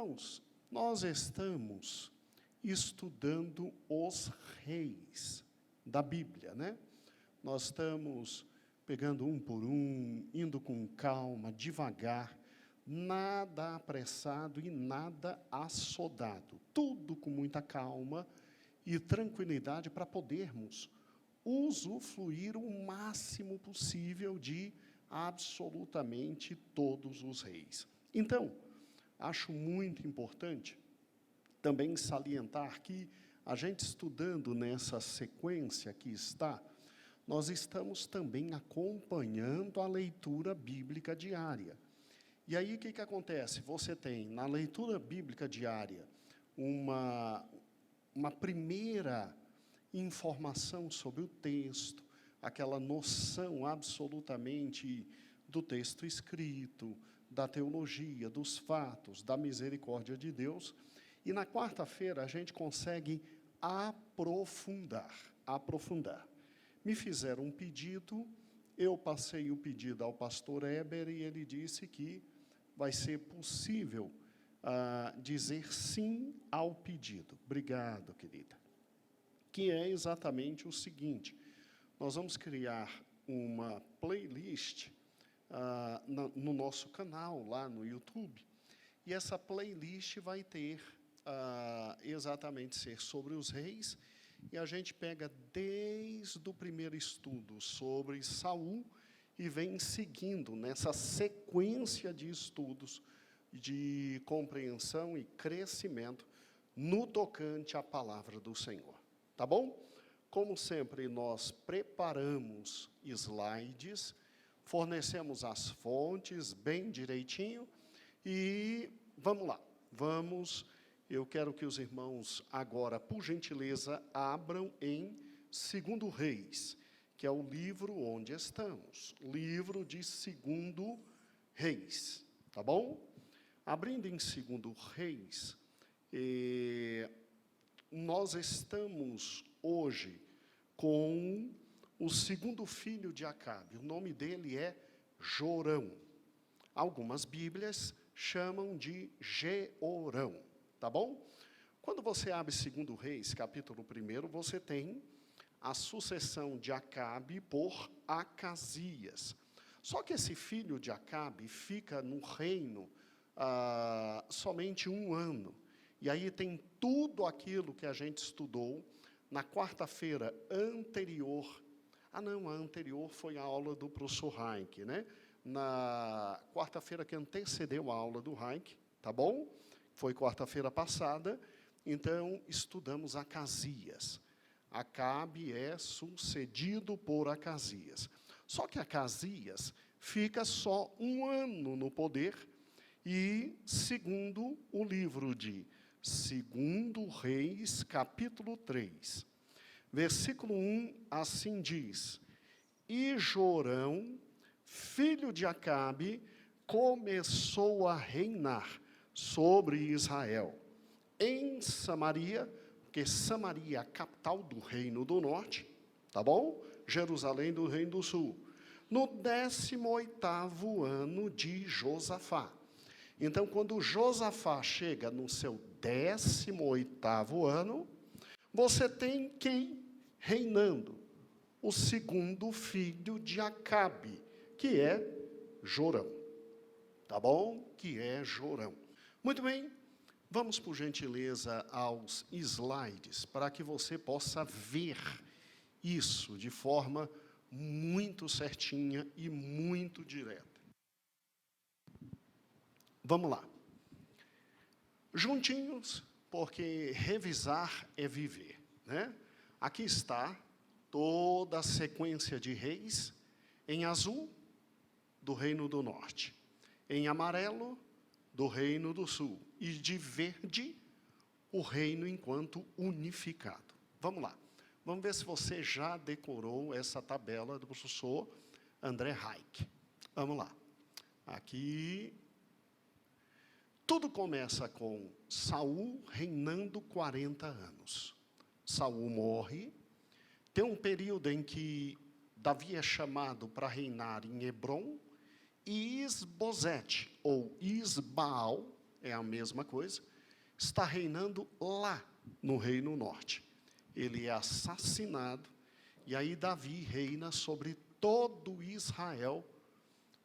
Irmãos, nós estamos estudando os reis da Bíblia, né? Nós estamos pegando um por um, indo com calma, devagar, nada apressado e nada assodado. Tudo com muita calma e tranquilidade para podermos usufruir o máximo possível de absolutamente todos os reis. Então, acho muito importante também salientar que a gente estudando nessa sequência que está, nós estamos também acompanhando a leitura bíblica diária. E aí, o que acontece? Você tem, na leitura bíblica diária, uma primeira informação sobre o texto, aquela noção absolutamente do texto escrito, da teologia, dos fatos, da misericórdia de Deus. E na quarta-feira a gente consegue aprofundar. Me fizeram um pedido, eu passei o pedido ao pastor Eber e ele disse que vai ser possível dizer sim ao pedido. Obrigado, querida. Que é exatamente o seguinte, nós vamos criar uma playlist no nosso canal, lá no YouTube, e essa playlist vai ter exatamente ser sobre os reis, e a gente pega desde o primeiro estudo sobre Saul e vem seguindo nessa sequência de estudos de compreensão e crescimento no tocante à palavra do Senhor. Tá bom? Como sempre, nós preparamos slides, fornecemos as fontes bem direitinho e vamos lá. Eu quero que os irmãos agora, por gentileza, abram em 2 Reis, que é o livro onde estamos. Livro de 2 Reis, tá bom? Abrindo em 2 Reis, nós estamos hoje com o segundo filho de Acabe. O nome dele é Jorão. Algumas Bíblias chamam de Jeorão. Tá bom? Quando você abre 2 Reis, capítulo 1, você tem a sucessão de Acabe por Acasias. Só que esse filho de Acabe fica no reino somente 1 ano. E aí tem tudo aquilo que a gente estudou na quarta-feira anterior. A anterior foi a aula do professor Heinck, né? Na quarta-feira que antecedeu a aula do Heinck, tá bom? Foi quarta-feira passada, então estudamos Acasias. Acabe é sucedido por Acasias. Só que Acasias fica só 1 ano no poder e, segundo o livro de 2 Reis, capítulo 3, versículo 1, assim diz: E Jorão, filho de Acabe, começou a reinar sobre Israel, em Samaria, porque Samaria é a capital do reino do norte, tá bom? Jerusalém do reino do sul, no 18º ano de Josafá. Então, quando Josafá chega no seu 18º ano, você tem quem reinando? O segundo filho de Acabe, que é Jorão. Tá bom? Que é Jorão. Muito bem, vamos, por gentileza, aos slides, para que você possa ver isso de forma muito certinha e muito direta. Vamos lá. Juntinhos, porque revisar é viver, né? Aqui está toda a sequência de reis, em azul, do Reino do Norte, em amarelo, do Reino do Sul, e de verde, o reino enquanto unificado. Vamos lá. Vamos ver se você já decorou essa tabela do professor André Heinck. Vamos lá. Aqui, tudo começa com Saul reinando 40 anos. Saul morre. Tem um período em que Davi é chamado para reinar em Hebrom, e Isbosete, ou Isbaal, é a mesma coisa, está reinando lá no Reino Norte. Ele é assassinado, e aí Davi reina sobre todo Israel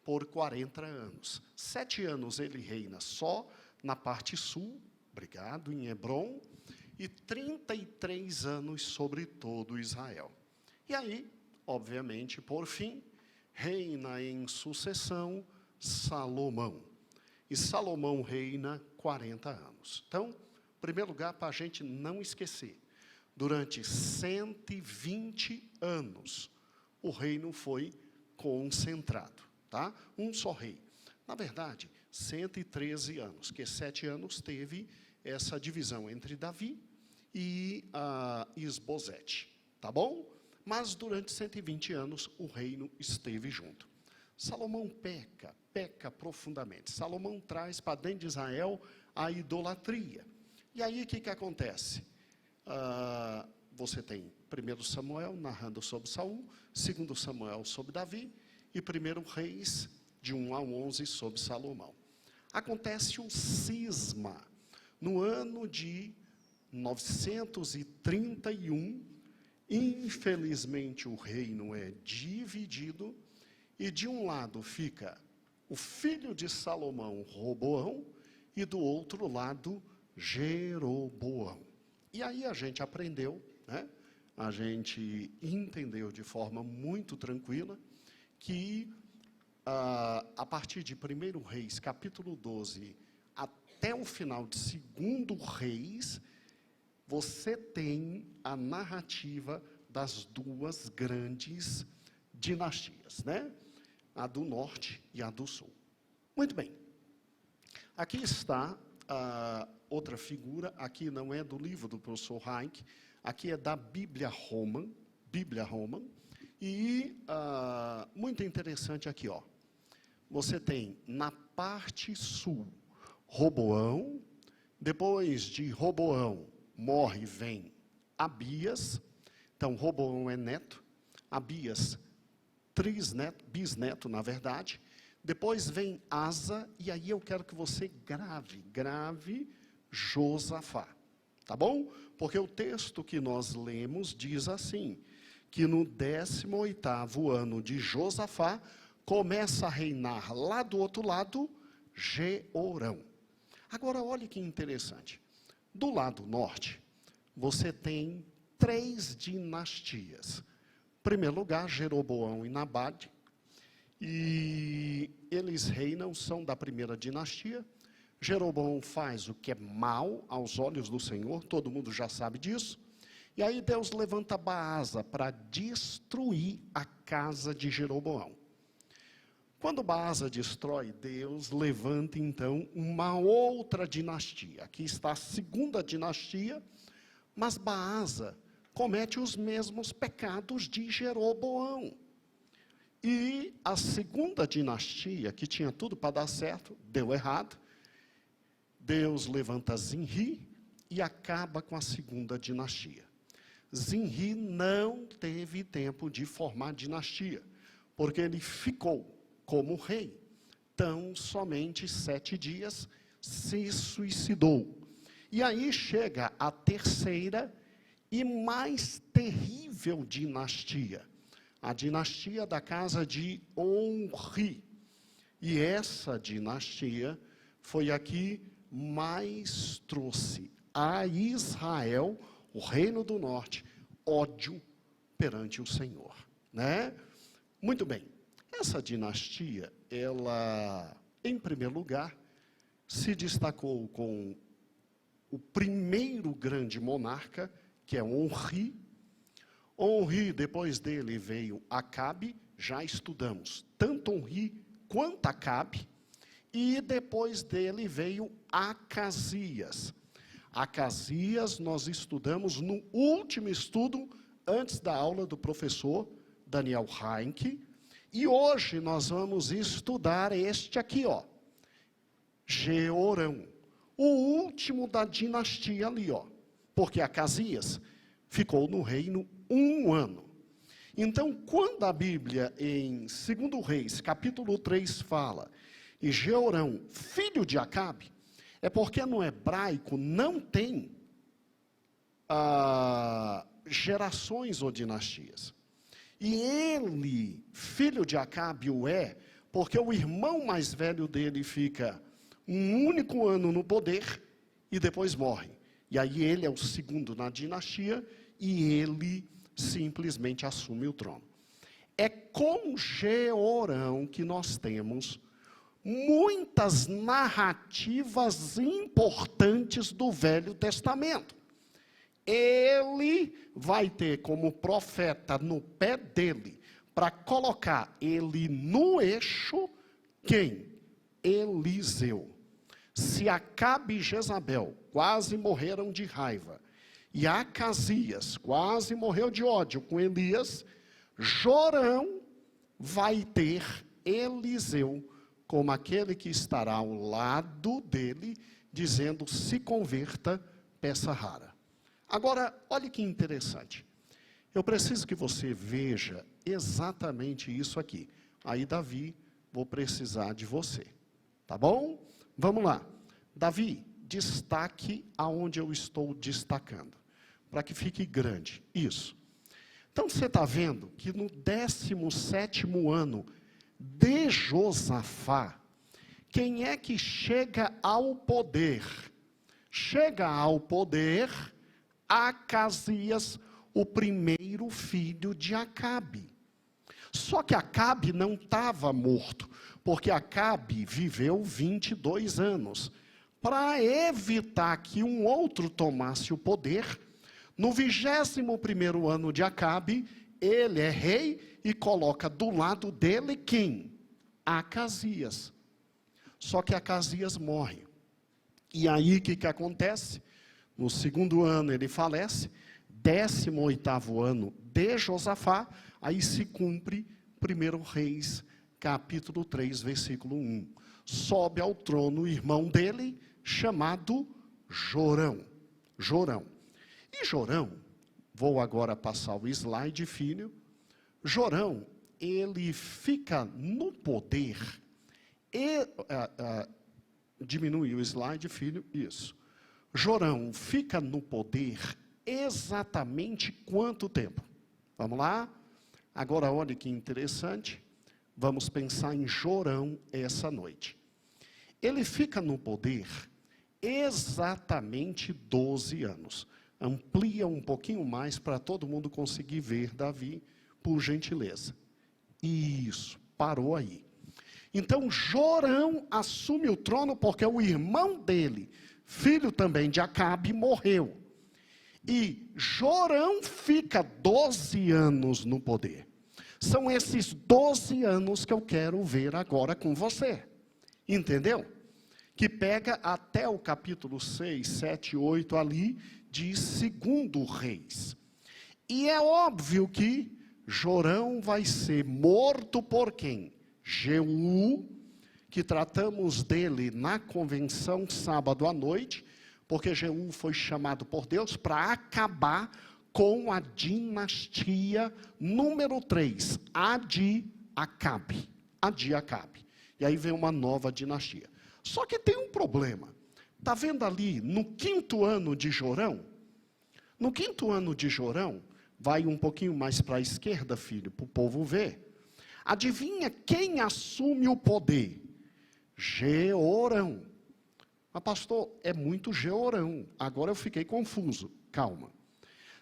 por 40 anos. 7 anos ele reina só na parte sul, obrigado, em Hebrom, e 33 anos sobre todo Israel. E aí, obviamente, por fim, reina em sucessão Salomão. E Salomão reina 40 anos. Então, em primeiro lugar, para a gente não esquecer, durante 120 anos, o reino foi concentrado, tá? Um só rei. Na verdade, 113 anos, que 7 anos teve essa divisão entre Davi e Isbosete, tá bom? Mas durante 120 anos o reino esteve junto. Salomão peca profundamente. Salomão traz para dentro de Israel a idolatria. E aí o que acontece? Você tem 1 Samuel narrando sobre Saul, 2 Samuel sobre Davi e 1 Reis de 1 a 11 sobre Salomão. Acontece um cisma no ano de 931. Infelizmente o reino é dividido e de um lado fica o filho de Salomão, Roboão, e do outro lado Jeroboão. E aí a gente aprendeu, né? A gente entendeu de forma muito tranquila que a partir de 1 Reis, capítulo 12, até o final de 2 Reis, você tem a narrativa das duas grandes dinastias, né? A do norte e a do sul. Muito bem. Aqui está outra figura, aqui não é do livro do professor Heinck, aqui é da Bíblia Roman, e muito interessante aqui, ó. Você tem na parte sul Roboão, depois de Roboão morre e vem Abias, então Roboão é neto, Abias bisneto, na verdade. Depois vem Asa, e aí eu quero que você grave Josafá, tá bom? Porque o texto que nós lemos diz assim, que no 18º ano de Josafá, começa a reinar lá do outro lado, Jeorão. Agora, olha que interessante. Do lado norte, você tem 3 dinastias. Em primeiro lugar, Jeroboão e Nabade. E eles reinam, são da primeira dinastia. Jeroboão faz o que é mal aos olhos do Senhor, todo mundo já sabe disso. E aí Deus levanta Baasa para destruir a casa de Jeroboão. Quando Baasa destrói, Deus levanta então uma outra dinastia. Aqui está a segunda dinastia, mas Baasa comete os mesmos pecados de Jeroboão. E a segunda dinastia, que tinha tudo para dar certo, deu errado. Deus levanta Zinri e acaba com a segunda dinastia. Zinri não teve tempo de formar dinastia, porque ele ficou como rei. Então, somente 7 dias se suicidou. E aí chega a terceira e mais terrível dinastia, a dinastia da casa de Onri. E essa dinastia foi a que mais trouxe a Israel, o reino do norte, ódio perante o Senhor, né? Muito bem. Essa dinastia, ela, em primeiro lugar, se destacou com o primeiro grande monarca, que é Onri. Onri, depois dele veio Acabe, já estudamos tanto Onri quanto Acabe, e depois dele veio Acasias. Acasias nós estudamos no último estudo, antes da aula do professor Daniel Heinck, e hoje nós vamos estudar este aqui, ó, Jeorão, o último da dinastia ali, ó, porque Acasias ficou no reino 1 ano. Então, quando a Bíblia, em 2 Reis, capítulo 3, fala, e Jeorão, filho de Acabe, É porque no hebraico não tem gerações ou dinastias. E ele, filho de Acabe, o é, porque o irmão mais velho dele fica um único ano no poder e depois morre. E aí ele é o segundo na dinastia e ele simplesmente assume o trono. É com Jeorão que nós temos muitas narrativas importantes do Velho Testamento. Ele vai ter como profeta no pé dele, para colocar ele no eixo, quem? Eliseu. Se Acabe e Jezabel quase morreram de raiva, e Acasias quase morreu de ódio com Elias, Jorão vai ter Eliseu como aquele que estará ao lado dele, dizendo, se converta, peça rara. Agora, olhe que interessante. Eu preciso que você veja exatamente isso aqui. Aí, Davi, vou precisar de você. Tá bom? Vamos lá. Davi, destaque aonde eu estou destacando, para que fique grande. Isso. Então, você está vendo que no 17º ano de Josafá, quem é que chega ao poder? Chega ao poder Acasias, o primeiro filho de Acabe. Só que Acabe não estava morto, porque Acabe viveu 22 anos. Para evitar que um outro tomasse o poder, no 21º ano de Acabe, ele é rei e coloca do lado dele quem? Acasias. Só que Acasias morre. E aí o que acontece? No 2º ano ele falece, 18º ano de Josafá, aí se cumpre 1 Reis, capítulo 3, versículo 1. Sobe ao trono o irmão dele, chamado Jorão. Jorão. E Jorão, vou agora passar o slide, filho. Jorão, ele fica no poder, diminui o slide, filho, isso. Jorão fica no poder exatamente quanto tempo? Vamos lá? Agora, olha que interessante. Vamos pensar em Jorão essa noite. Ele fica no poder exatamente 12 anos. Amplia um pouquinho mais para todo mundo conseguir ver, Davi, por gentileza. Isso, parou aí. Então, Jorão assume o trono porque o irmão dele, filho também de Acabe, morreu. E Jorão fica 12 anos no poder. São esses 12 anos que eu quero ver agora com você. Entendeu? Que pega até o capítulo 6, 7, 8 ali, de 2º Reis. E é óbvio que Jorão vai ser morto por quem? Jeú, que tratamos dele na convenção sábado à noite, porque Jeú foi chamado por Deus para acabar com a dinastia número 3, a de Acabe. A de Acabe. E aí vem uma nova dinastia. Só que tem um problema. Está vendo ali, no 5º ano de Jorão? No 5º ano de Jorão, vai um pouquinho mais para a esquerda, filho, para o povo ver. Adivinha quem assume o poder? Jeorão. Mas pastor, é muito Jeorão. Agora eu fiquei confuso. Calma.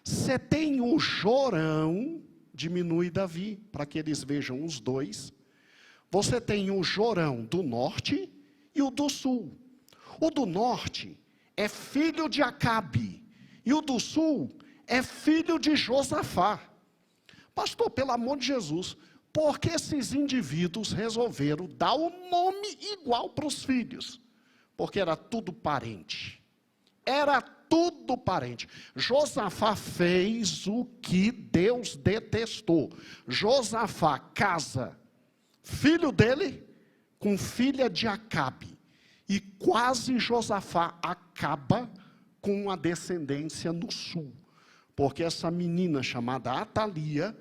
Você tem o Jorão, diminui Davi, para que eles vejam os dois. Você tem o Jorão do norte e o do sul. O do norte é filho de Acabe. E o do sul é filho de Josafá. Pastor, pelo amor de Jesus, por que esses indivíduos resolveram dar o nome igual para os filhos? Porque era tudo parente. Era tudo parente. Josafá fez o que Deus detestou. Josafá casa filho dele com filha de Acabe. E quase Josafá acaba com a descendência no sul. Porque essa menina chamada Atalia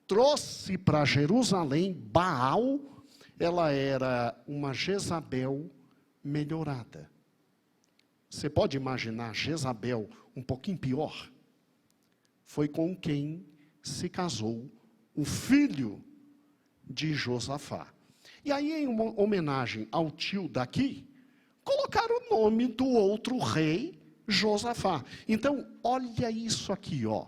trouxe para Jerusalém Baal. Ela era uma Jezabel melhorada. Você pode imaginar Jezabel um pouquinho pior? Foi com quem se casou o filho de Josafá. E aí, em uma homenagem ao tio daqui, colocaram o nome do outro rei, Josafá. Então, olha isso aqui, ó.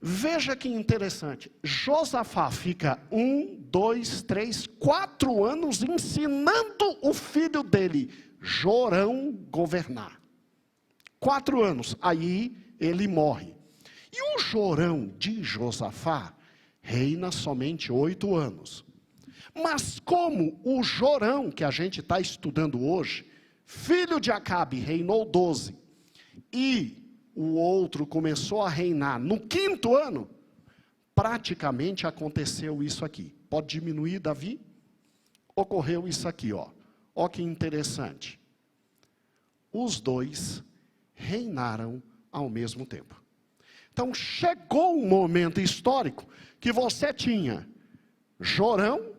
Veja que interessante. Josafá fica 1, 2, 3, 4 anos ensinando o filho dele, Jorão, governar. 4 anos. Aí ele morre. E o Jorão de Josafá reina somente 8 anos. Mas como o Jorão, que a gente está estudando hoje, filho de Acabe, reinou 12, e o outro começou a reinar no 5º ano, praticamente aconteceu isso aqui. Pode diminuir, Davi? Ocorreu isso aqui, ó. Ó que interessante. Os dois reinaram ao mesmo tempo. Então, chegou um momento histórico que você tinha Jorão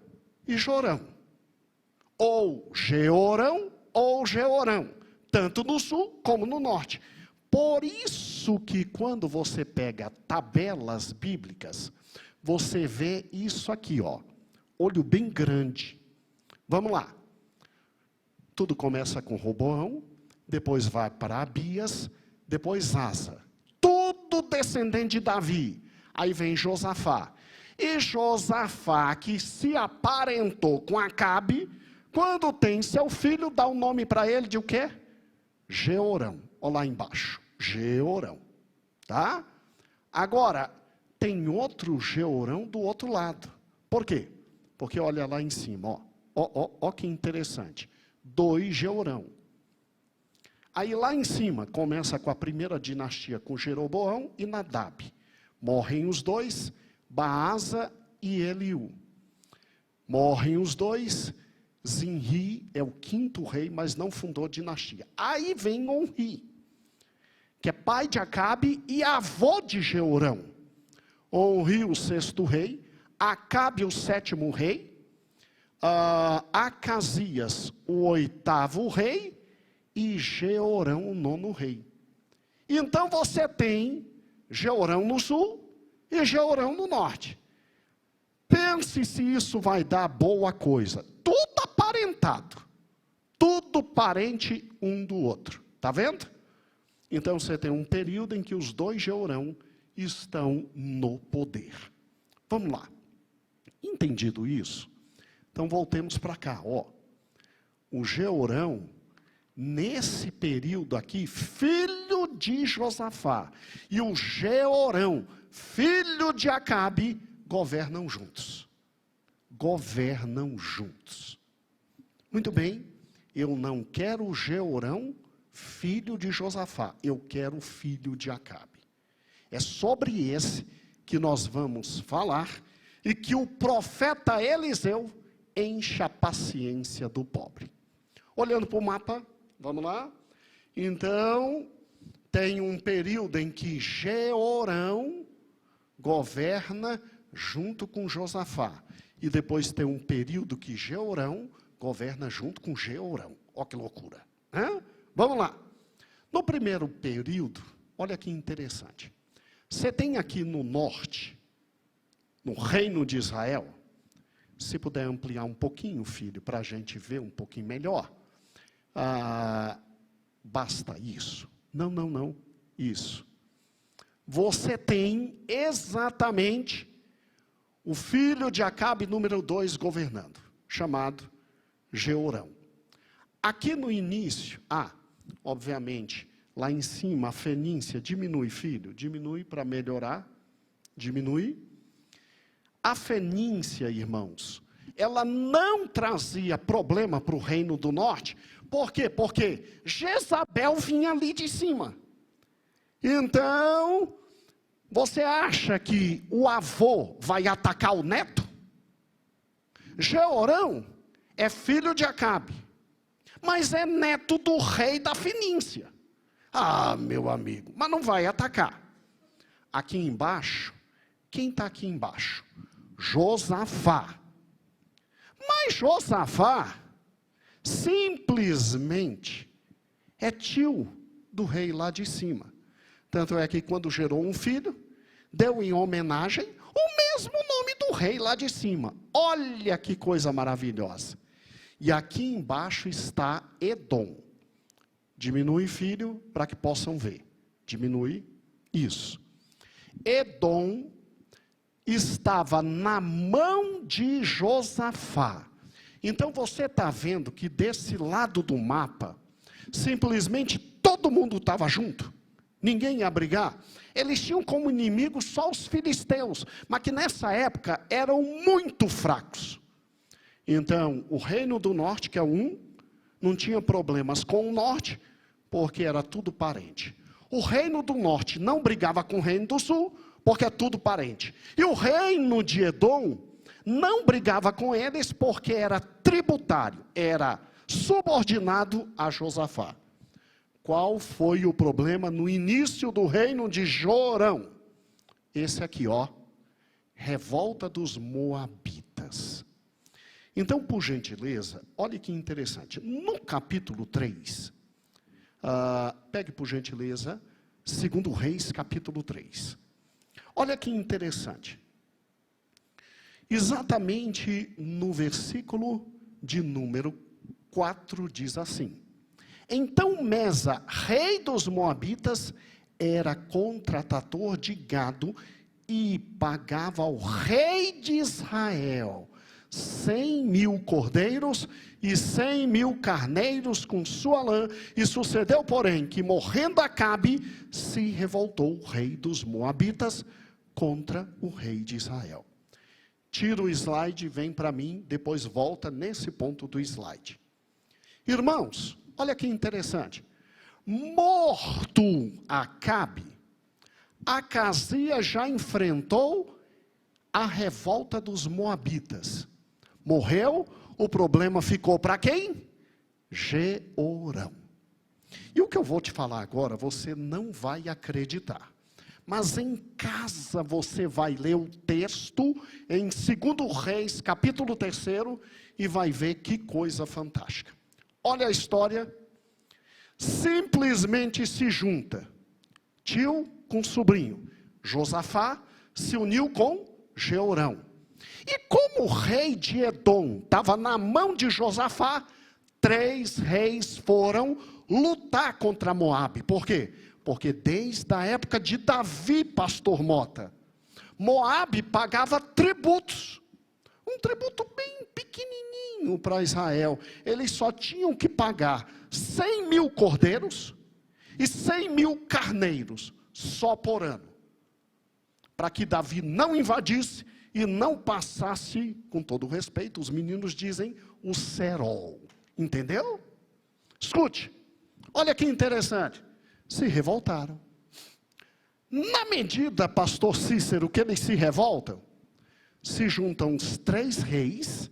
e Jorão. Ou Jeorão ou Jeorão. Tanto no sul como no norte. Por isso que quando você pega tabelas bíblicas, você vê isso aqui, ó. Olho bem grande. Vamos lá. Tudo começa com Roboão, depois vai para Abias, depois Asa. Tudo descendente de Davi. Aí vem Josafá. E Josafá, que se aparentou com Acabe, quando tem seu filho, dá o nome para ele de o quê? Jeorão. Olha lá embaixo. Jeorão. Tá? Agora, tem outro Jeorão do outro lado. Por quê? Porque olha lá em cima, ó. Ó que interessante. 2 Jeorão. Aí lá em cima, começa com a primeira dinastia, com Jeroboão e Nadab. Morrem os dois, Baasa e Eliú. Morrem os dois, Zinri é o 5º rei, mas não fundou dinastia. Aí vem Onri, que é pai de Acabe e avô de Jeorão. Onri, o 6º rei, Acabe, o 7º rei, Acasias, o 8º rei, e Jeorão, o 9º rei. Então você tem Jeorão no sul e Jeorão no norte. Pense se isso vai dar boa coisa. Tudo aparentado. Tudo parente um do outro. Está vendo? Então você tem um período em que os 2 Jeorão estão no poder. Vamos lá. Entendido isso? Então voltemos para cá. Ó. O Jeorão, nesse período aqui, filho de Josafá, e o Jeorão, filho de Acabe, governam juntos. Governam juntos. Muito bem, eu não quero o Jeorão, filho de Josafá, eu quero o filho de Acabe. É sobre esse que nós vamos falar, e que o profeta Eliseu enche a paciência do pobre. Olhando para o mapa, vamos lá? Então, tem um período em que Jeorão governa junto com Josafá. E depois tem um período que Jeorão governa junto com Jeorão. Olha que loucura. Vamos lá. No primeiro período, olha que interessante. Você tem aqui no norte, no reino de Israel, se puder ampliar um pouquinho, filho, para a gente ver um pouquinho melhor. Basta isso. Não. Isso. Você tem exatamente o filho de Acabe, número 2, governando, chamado Jeorão. Aqui no início, obviamente, lá em cima, a fenícia diminui, filho, diminui para melhorar, diminui. A fenícia, irmãos, ela não trazia problema para o reino do norte. Por quê? Porque Jezabel vinha ali de cima. Então, você acha que o avô vai atacar o neto? Jeorão é filho de Acabe, mas é neto do rei da fenícia. Meu amigo, mas não vai atacar. Aqui embaixo, quem está aqui embaixo? Josafá. Mas Josafá simplesmente é tio do rei lá de cima. Tanto é que quando gerou um filho, deu em homenagem o mesmo nome do rei lá de cima. Olha que coisa maravilhosa. E aqui embaixo está Edom. Diminui, filho, para que possam ver. Diminui, isso. Edom estava na mão de Josafá. Então você está vendo que desse lado do mapa, simplesmente todo mundo estava junto. Ninguém ia brigar. Eles tinham como inimigo só os filisteus, mas que nessa época eram muito fracos. Então, o reino do norte, que é um, não tinha problemas com o norte, porque era tudo parente. O reino do norte não brigava com o reino do sul, porque é tudo parente. E o reino de Edom não brigava com eles, porque era tributário, era subordinado a Josafá. Qual foi o problema no início do reino de Jorão? Esse aqui, ó, revolta dos Moabitas. Então, por gentileza, olha que interessante. No capítulo 3, pegue por gentileza, 2 Reis, capítulo 3. Olha que interessante. Exatamente no versículo de número 4 diz assim: então Mesa, rei dos Moabitas, era contratador de gado e pagava ao rei de Israel 100.000 cordeiros e 100.000 carneiros com sua lã. E sucedeu, porém, que morrendo Acabe, se revoltou o rei dos Moabitas contra o rei de Israel. Tira o slide, vem para mim, depois volta nesse ponto do slide. Irmãos, olha que interessante. Morto Acabe, Acasias já enfrentou a revolta dos Moabitas. Morreu, o problema ficou para quem? Jeorão. E o que eu vou te falar agora, você não vai acreditar. Mas em casa você vai ler o texto em 2 Reis, capítulo 3, e vai ver que coisa fantástica. Olha a história, simplesmente se junta, tio com sobrinho. Josafá se uniu com Jeorão. E como o rei de Edom estava na mão de Josafá, 3 reis foram lutar contra Moabe. Por quê? Porque desde a época de Davi, pastor Mota, Moabe pagava tributos. Um tributo bem pequenininho para Israel. Eles só tinham que pagar 100.000 cordeiros e 100.000 carneiros, só por ano. Para que Davi não invadisse e não passasse, com todo respeito, os meninos dizem, o cerol. Entendeu? Escute, olha que interessante. Se revoltaram. Na medida, pastor Cícero, que eles se revoltam, se juntam os 3 reis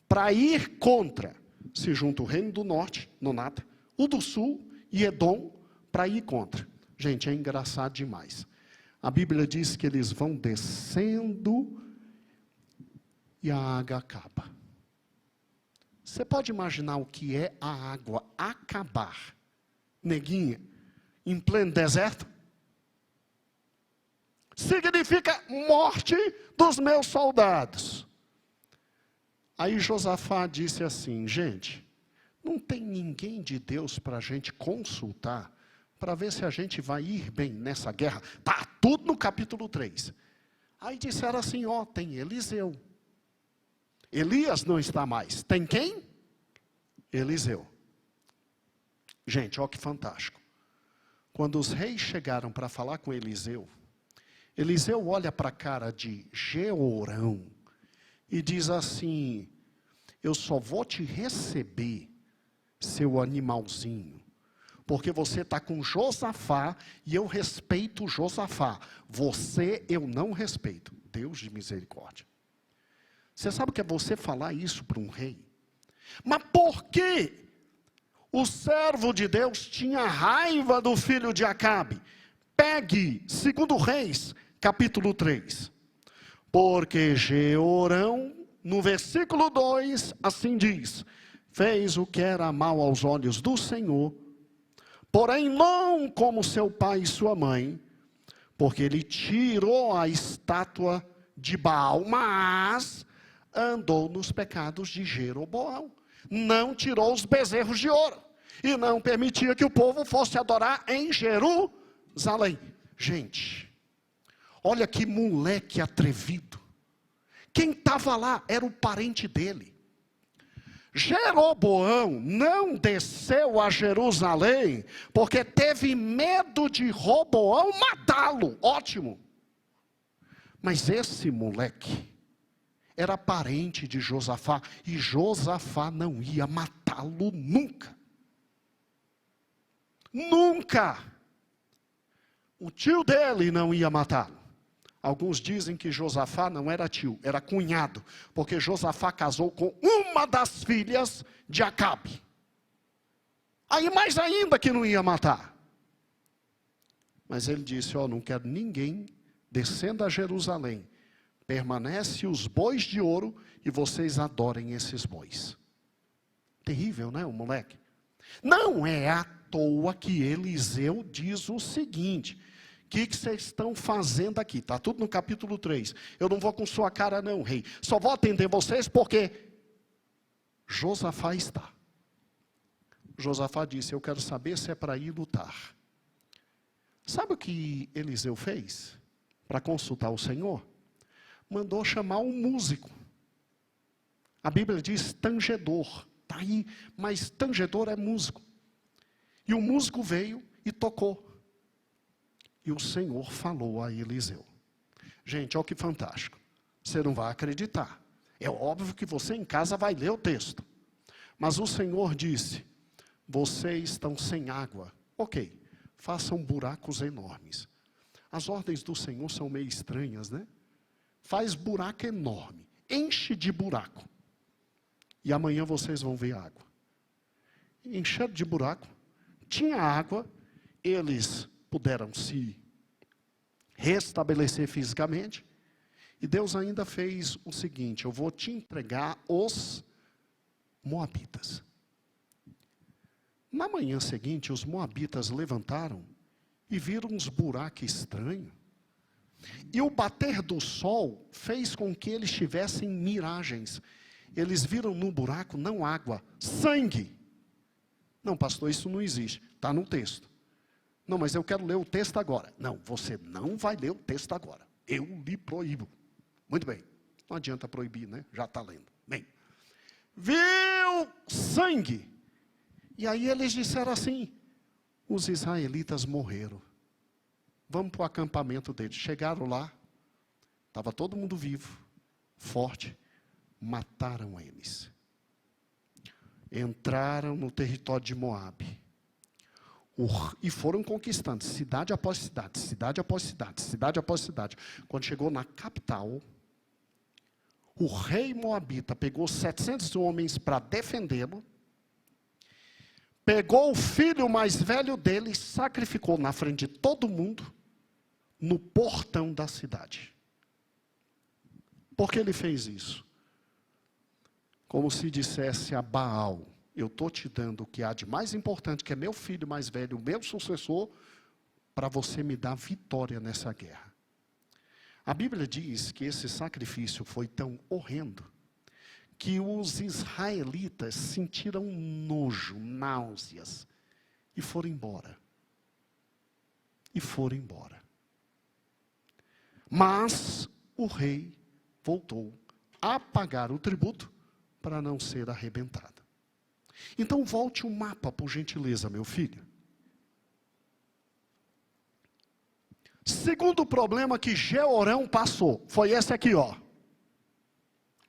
para ir contra. Se junta o reino do norte, Nonata, o do sul e Edom para ir contra. Gente, é engraçado demais. A Bíblia diz que eles vão descendo e a água acaba. Você pode imaginar o que é a água acabar, neguinha, em pleno deserto? Significa morte dos meus soldados. Aí Josafá disse assim: gente, não tem ninguém de Deus para a gente consultar, para ver se a gente vai ir bem nessa guerra. Está tudo no capítulo 3. Aí disseram assim: ó, tem Eliseu. Elias não está mais. Tem quem? Eliseu. Gente, ó que fantástico. Quando os reis chegaram para falar com Eliseu, Eliseu olha para a cara de Jeorão e diz assim: eu só vou te receber, seu animalzinho, porque você está com Josafá e eu respeito Josafá. Você eu não respeito. Deus de misericórdia. Você sabe o que é você falar isso para um rei? Mas por que o servo de Deus tinha raiva do filho de Acabe? Pegue 2 Reis, capítulo 3. Porque Jeorão, no versículo 2, assim diz: fez o que era mal aos olhos do Senhor porém não como seu pai e sua mãe, porque ele tirou a estátua de Baal, mas andou nos pecados de Jeroboão. Não tirou os bezerros de ouro e não permitia que o povo fosse adorar em Jerusalém. Gente, olha que moleque atrevido. Quem estava lá era o parente dele. Jeroboão não desceu a Jerusalém porque teve medo de Roboão matá-lo. Ótimo. Mas esse moleque era parente de Josafá e Josafá não ia matá-lo nunca. Nunca. O tio dele não ia matá-lo. Alguns dizem que Josafá não era tio, era cunhado, porque Josafá casou com uma das filhas de Acabe. Aí mais ainda que não ia matar. Mas ele disse, não quero ninguém descendo a Jerusalém. Permanece os bois de ouro e vocês adorem esses bois. Terrível, né, o moleque? Não é à toa que Eliseu diz o seguinte: o que vocês estão fazendo aqui? Está tudo no capítulo 3. Eu não vou com sua cara não, rei. Só vou atender vocês porque Josafá está. Josafá disse, eu quero saber se é para ir lutar. Sabe o que Eliseu fez para consultar o Senhor? Mandou chamar um músico. A Bíblia diz tangedor. Está aí, mas tangedor é músico. E o músico veio e tocou. E o Senhor falou a Eliseu. Gente, olha que fantástico. Você não vai acreditar. É óbvio que você em casa vai ler o texto. Mas o Senhor disse, vocês estão sem água. Ok, façam buracos enormes. As ordens do Senhor são meio estranhas, né? Faz buraco enorme. Enche de buraco. E amanhã vocês vão ver água. Encheram de buraco. Tinha água. Eles puderam se restabelecer fisicamente. E Deus ainda fez o seguinte, eu vou te entregar os moabitas. Na manhã seguinte, os moabitas levantaram e viram uns buracos estranhos. E o bater do sol fez com que eles tivessem miragens. Eles viram no buraco não água, sangue. Não, pastor, isso não existe. Está no texto. Não, mas eu quero ler o texto agora. Não, você não vai ler o texto agora. Eu lhe proíbo. Muito bem. Não adianta proibir, né? Já está lendo. Bem. Viu sangue. E aí eles disseram assim, os israelitas morreram. Vamos para o acampamento deles. Chegaram lá, estava todo mundo vivo, forte, mataram eles. Entraram no território de Moabe. E foram conquistando, cidade após cidade, cidade após cidade, cidade após cidade. Quando chegou na capital, o rei moabita pegou 700 homens para defendê-lo, pegou o filho mais velho dele e sacrificou na frente de todo mundo, no portão da cidade. Por que ele fez isso? Como se dissesse a Baal, eu estou te dando o que há de mais importante, que é meu filho mais velho, o meu sucessor, para você me dar vitória nessa guerra. A Bíblia diz que esse sacrifício foi tão horrendo, que os israelitas sentiram nojo, náuseas, e foram embora. E foram embora. Mas o rei voltou a pagar o tributo para não ser arrebentado. Então volte o mapa, por gentileza, meu filho. Segundo problema que Jeorão passou, foi esse aqui, ó.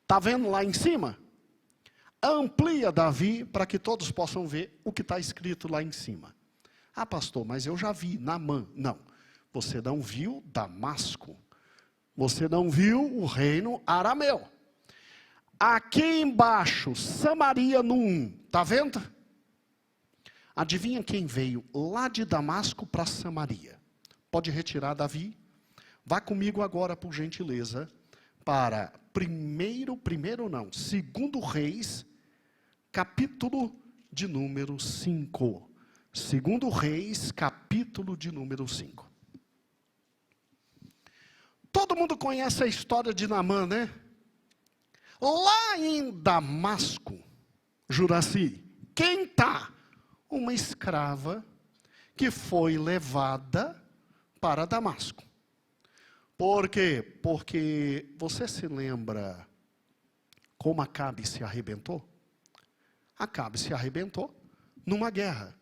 Está vendo lá em cima? Amplia Davi para que todos possam ver o que está escrito lá em cima. Ah, pastor, mas eu já vi Naamã. Não, você não viu Damasco. Você não viu o reino arameu. Aqui embaixo, Samaria no 1, está vendo? Adivinha quem veio lá de Damasco para Samaria? Pode retirar, Davi. Vá comigo agora, por gentileza, para 2 Reis, capítulo de número 5. Segundo Reis, capítulo de número 5. Todo mundo conhece a história de Naamã, né? Lá em Damasco, Juraci, quem está? Uma escrava que foi levada para Damasco. Por quê? Porque você se lembra como Acabe se arrebentou? Acabe se arrebentou numa guerra.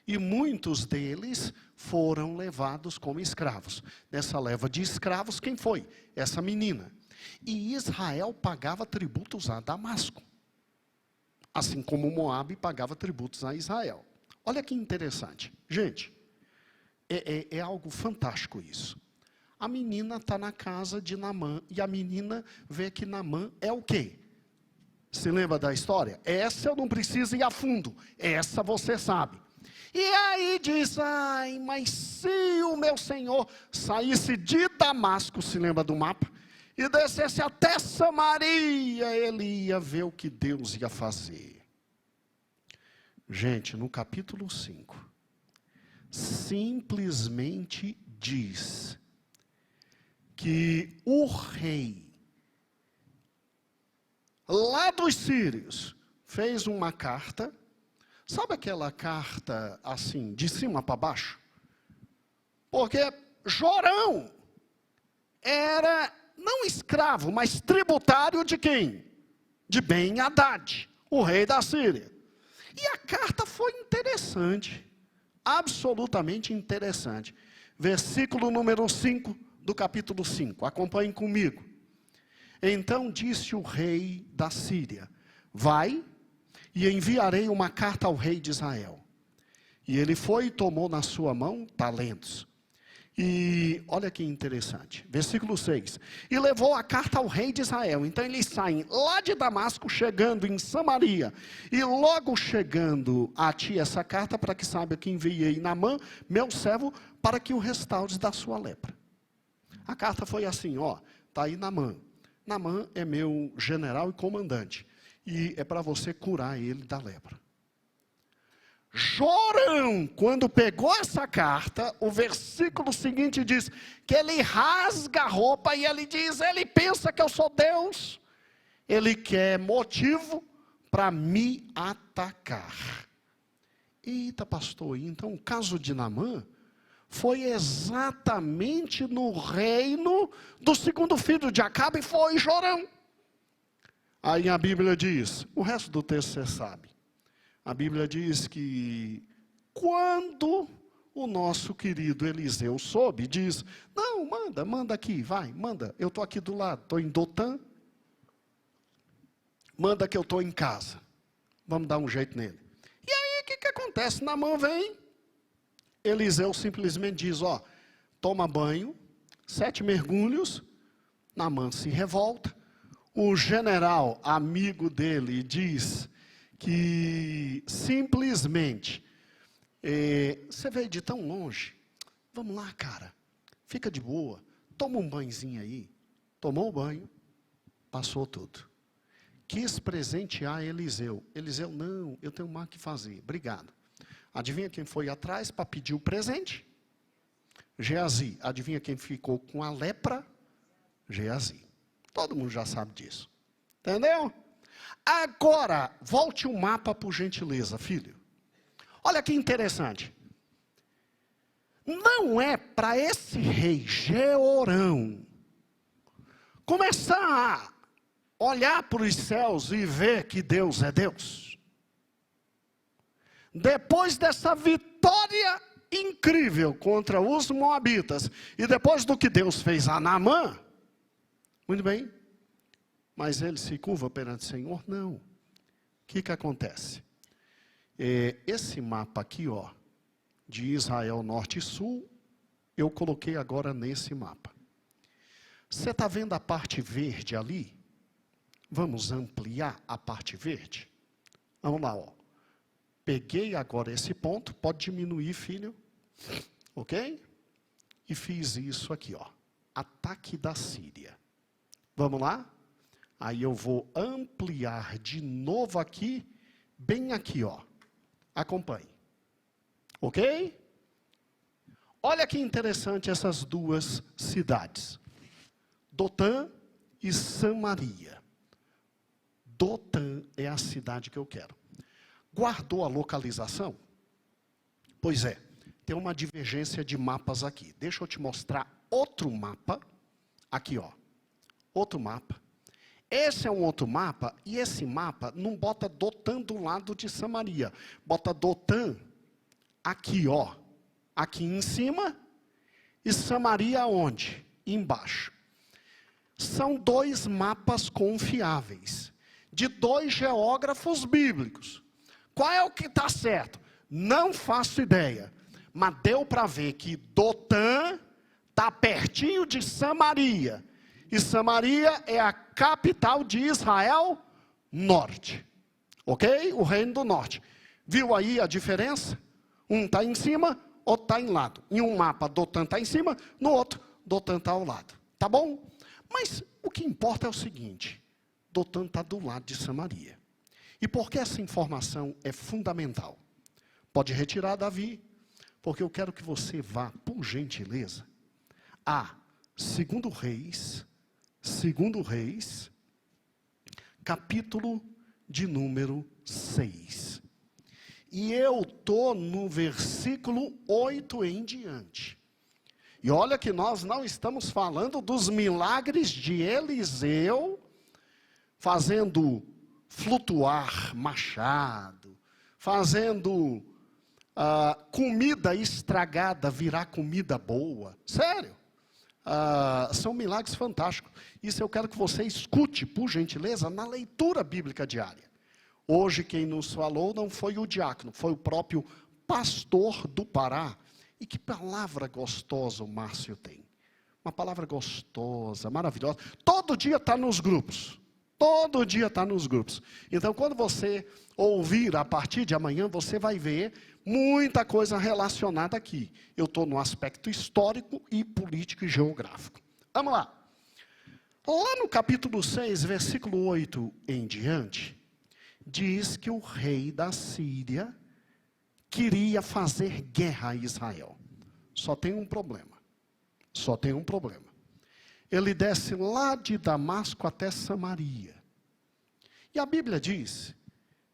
E muitos deles foram levados como escravos. Nessa leva de escravos, quem foi? Essa menina. E Israel pagava tributos a Damasco. Assim como Moabe pagava tributos a Israel. Olha que interessante. Gente, é algo fantástico isso. A menina está na casa de Naamã e a menina vê que Naamã é o quê? Se lembra da história? Essa eu não preciso ir a fundo. Essa você sabe. E aí diz, ai, mas se o meu Senhor saísse de Damasco, se lembra do mapa? E descesse até Samaria, ele ia ver o que Deus ia fazer. Gente, no capítulo 5, simplesmente diz que o rei, lá dos sírios, fez uma carta. Sabe aquela carta assim, de cima para baixo? Porque Jorão era não escravo, mas tributário de quem? De Ben-Hadad, o rei da Síria. E a carta foi interessante, absolutamente interessante. Versículo número 5 do capítulo 5, acompanhem comigo. Então disse o rei da Síria, vai e enviarei uma carta ao rei de Israel. E ele foi e tomou na sua mão talentos. E olha que interessante, versículo 6. E levou a carta ao rei de Israel. Então eles saem lá de Damasco, chegando em Samaria. E logo chegando a ti essa carta, para que saiba que enviei Naamã, meu servo, para que o restaures da sua lepra. A carta foi assim, ó, está aí Naamã. Naamã é meu general e comandante. E é para você curar ele da lepra. Jorão, quando pegou essa carta, o versículo seguinte diz que ele rasga a roupa e ele diz, ele pensa que eu sou Deus. Ele quer motivo para me atacar. Eita, pastor, então o caso de Naamã foi exatamente no reino do segundo filho de Acabe, foi Jorão. Aí a Bíblia diz, o resto do texto você sabe. A Bíblia diz que quando o nosso querido Eliseu soube, diz, não, manda aqui, vai, manda, eu estou aqui do lado, estou em Dotã, manda que eu estou em casa, vamos dar um jeito nele. E aí o que acontece? Naamã vem, Eliseu simplesmente diz, ó, toma banho, 7 mergulhos, Naamã se revolta, o general, amigo dele, diz que simplesmente, você veio de tão longe, vamos lá, cara, fica de boa, toma um banhozinho aí. Tomou o banho, passou tudo. Quis presentear Eliseu. Eliseu, não, eu tenho mais o que fazer, obrigado. Adivinha quem foi atrás para pedir o presente? Geazi. Adivinha quem ficou com a lepra? Geazi. Todo mundo já sabe disso. Entendeu? Agora, volte o mapa por gentileza, filho. Olha que interessante. Não é para esse rei Jeorão começar a olhar para os céus e ver que Deus é Deus. Depois dessa vitória incrível contra os moabitas, e depois do que Deus fez a Naamã, muito bem, mas ele se curva perante o Senhor? Não. O que acontece? Esse mapa aqui, ó, de Israel norte e sul, eu coloquei agora nesse mapa. Você está vendo a parte verde ali? Vamos ampliar a parte verde? Vamos lá, ó. Peguei agora esse ponto, pode diminuir, filho, ok? E fiz isso aqui, ó, ataque da Síria. Vamos lá? Aí eu vou ampliar de novo aqui, bem aqui, ó. Acompanhe. Ok? Olha que interessante essas duas cidades. Dotã e Samaria. Dotã é a cidade que eu quero. Guardou a localização? Pois é, tem uma divergência de mapas aqui. Deixa eu te mostrar outro mapa. Aqui, ó. Outro mapa. Esse é um outro mapa, e esse mapa não bota Dotã do lado de Samaria. Bota Dotã aqui, ó. Aqui em cima, e Samaria onde? Embaixo. São dois mapas confiáveis, de dois geógrafos bíblicos. Qual é o que está certo? Não faço ideia, mas deu para ver que Dotã está pertinho de Samaria, e Samaria é a capital de Israel Norte, ok? O reino do norte. Viu aí a diferença? Um está em cima, outro está em lado. Em um mapa, Dotã está em cima, no outro, Dotã está ao lado. Tá bom? Mas o que importa é o seguinte, Dotã está do lado de Samaria. E por que essa informação é fundamental? Pode retirar, Davi, porque eu quero que você vá, por gentileza, a 2 Reis, capítulo de número 6. E eu estou no versículo 8 em diante. E olha que nós não estamos falando dos milagres de Eliseu, fazendo flutuar machado, fazendo comida estragada virar comida boa. Sério. São milagres fantásticos. Isso eu quero que você escute, por gentileza, na leitura bíblica diária. Hoje quem nos falou não foi o diácono, foi o próprio pastor do Pará. E que palavra gostosa o Márcio tem. Uma palavra gostosa, maravilhosa. Todo dia está nos grupos. Todo dia está nos grupos. Então, quando você ouvir a partir de amanhã, você vai ver muita coisa relacionada aqui. Eu estou no aspecto histórico e político e geográfico. Vamos lá. Lá no capítulo 6, versículo 8 em diante, diz que o rei da Síria queria fazer guerra a Israel. Só tem um problema. Só tem um problema. Ele desce lá de Damasco até Samaria. E a Bíblia diz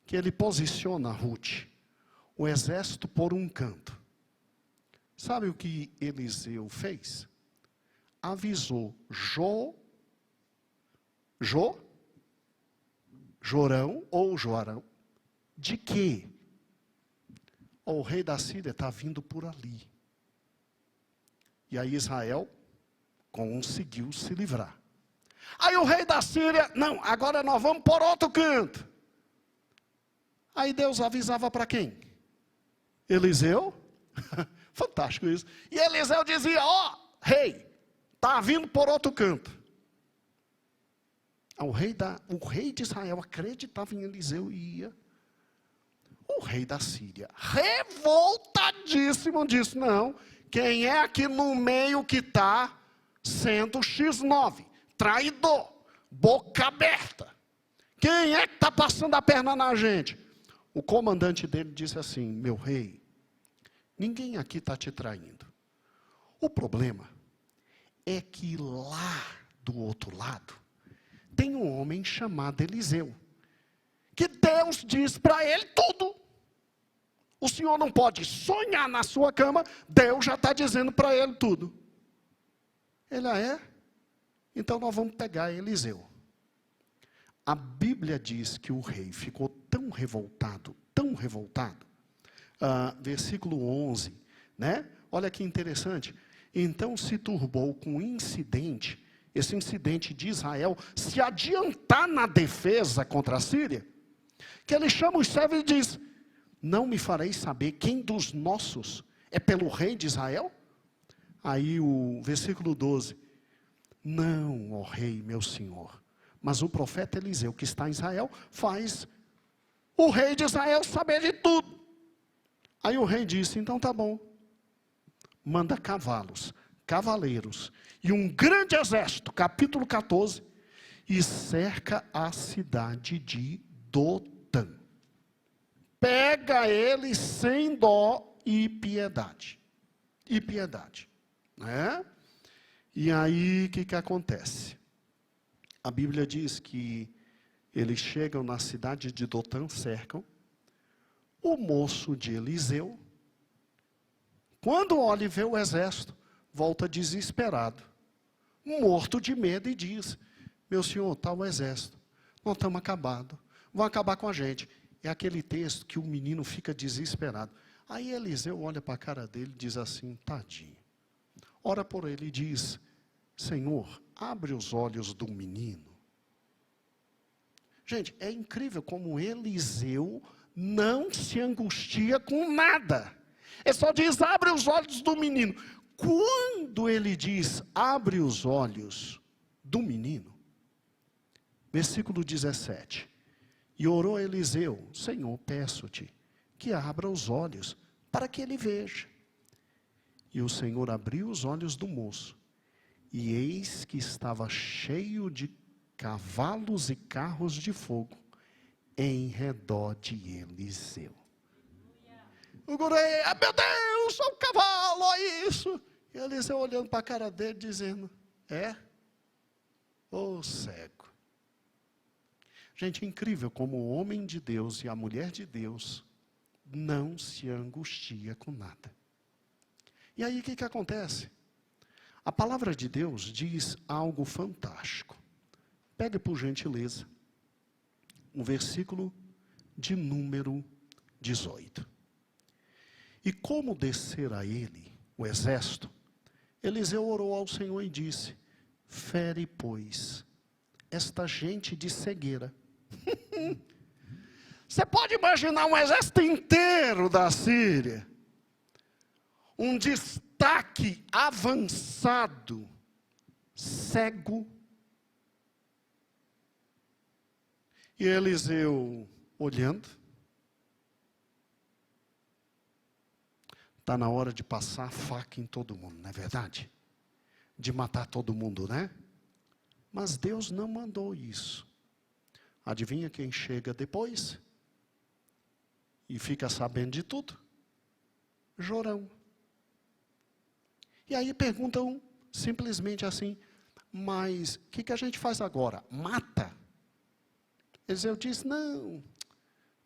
que ele posiciona Ruth, o exército por um canto. Sabe o que Eliseu fez? Avisou Jorão ou Joarão, de que o rei da Síria está vindo por ali. E aí Israel conseguiu se livrar. Aí o rei da Síria, não, agora nós vamos por outro canto. Aí Deus avisava para quem? Eliseu. Fantástico isso. E Eliseu dizia, ó, rei, está vindo por outro canto. O rei de Israel acreditava em Eliseu e ia. O rei da Síria, revoltadíssimo, disse, não, quem é aqui no meio que está sendo X9, traidor, boca aberta? Quem é que está passando a perna na gente? O comandante dele disse assim, meu rei, ninguém aqui está te traindo. O problema é que lá do outro lado, tem um homem chamado Eliseu, que Deus diz para ele tudo. O senhor não pode sonhar na sua cama, Deus já está dizendo para ele tudo. Ele é? Então nós vamos pegar Eliseu. A Bíblia diz que o rei ficou tão revoltado, versículo 11, né? Olha que interessante. Então se turbou com o incidente, esse incidente de Israel se adiantar na defesa contra a Síria, que ele chama os servos e diz, não me fareis saber quem dos nossos é pelo rei de Israel? Aí o versículo 12, não, ó rei, meu senhor, mas o profeta Eliseu que está em Israel faz o rei de Israel saber de tudo. Aí o rei disse, então tá bom, manda cavalos, cavaleiros e um grande exército, capítulo 14, e cerca a cidade de Dotã. Pega ele sem dó e piedade. E piedade. Né? E aí, o que acontece? A Bíblia diz que eles chegam na cidade de Dotã, cercam. O moço de Eliseu, quando olha e vê o exército, volta desesperado, morto de medo e diz, meu senhor, está o exército, nós estamos acabados, vão acabar com a gente. É aquele texto que o menino fica desesperado. Aí Eliseu olha para a cara dele e diz assim, tadinho. Ora por ele e diz, Senhor, abre os olhos do menino. Gente, é incrível como Eliseu não se angustia com nada. Ele só diz, abre os olhos do menino. Quando ele diz, abre os olhos do menino, versículo 17, e orou Eliseu, Senhor, peço-te que abra os olhos para que ele veja. E o Senhor abriu os olhos do moço, e eis que estava cheio de cavalos e carros de fogo em redor de Eliseu. O gurê, meu Deus, só um cavalo, olha isso. E Eliseu olhando para a cara dele, dizendo, ô cego. Gente, é incrível como o homem de Deus e a mulher de Deus não se angustia com nada. E aí o que acontece? A palavra de Deus diz algo fantástico. Pegue por gentileza o versículo de número 18. E como descer a ele, o exército, Eliseu orou ao Senhor e disse, fere, pois, esta gente de cegueira. Você pode imaginar um exército inteiro da Síria, um destaque avançado, cego. E Eliseu olhando, está na hora de passar a faca em todo mundo, não é verdade? De matar todo mundo, né? Mas Deus não mandou isso. Adivinha quem chega depois? E fica sabendo de tudo? Jorão. E aí perguntam simplesmente assim, mas o que a gente faz agora? Mata? Eliseu diz, não,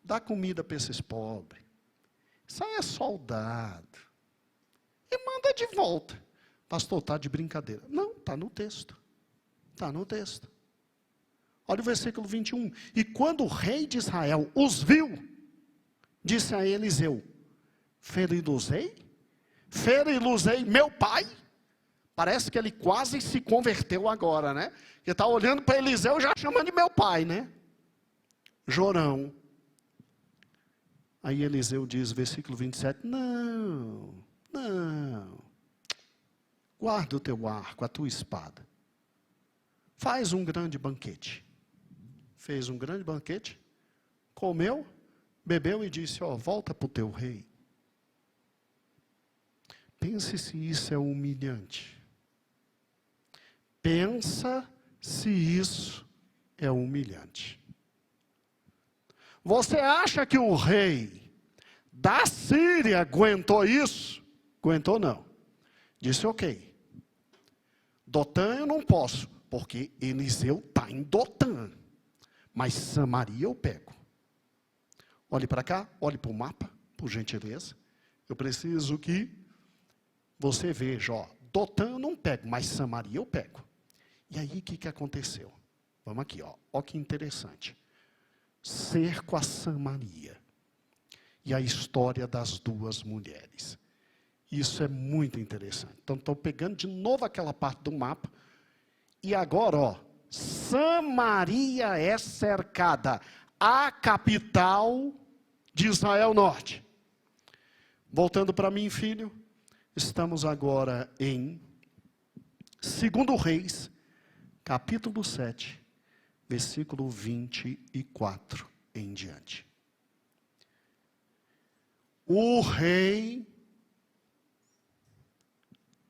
dá comida para esses pobres. Isso aí é soldado. E manda de volta. Pastor, está de brincadeira. Não, está no texto. Está no texto. Olha o versículo 21. E quando o rei de Israel os viu, disse a Eliseu, feri-los-ei? Feri-los-ei, meu pai? Parece que ele quase se converteu agora, né? Ele está olhando para Eliseu e já chamando de meu pai, né? Jorão. Aí Eliseu diz, versículo 27, não, guarda o teu arco, a tua espada. Faz um grande banquete. Fez um grande banquete, comeu, bebeu e disse, volta para o teu rei. Pense se isso é humilhante. Pensa se isso é humilhante. Você acha que o rei da Síria aguentou isso? Aguentou não. Disse, ok. Dotã eu não posso, porque Eliseu está em Dotã. Mas Samaria eu pego. Olhe para cá, olhe para o mapa, por gentileza. Eu preciso que você veja, Dotã eu não pego, mas Samaria eu pego. E aí o que aconteceu? Vamos aqui, ó que interessante. Cerco a Samaria. E a história das duas mulheres. Isso é muito interessante. Então, estou pegando de novo aquela parte do mapa. E agora, Samaria é cercada. A capital de Israel Norte. Voltando para mim, filho. Estamos agora em 2 Reis, capítulo 7. Versículo 24 em diante. O rei,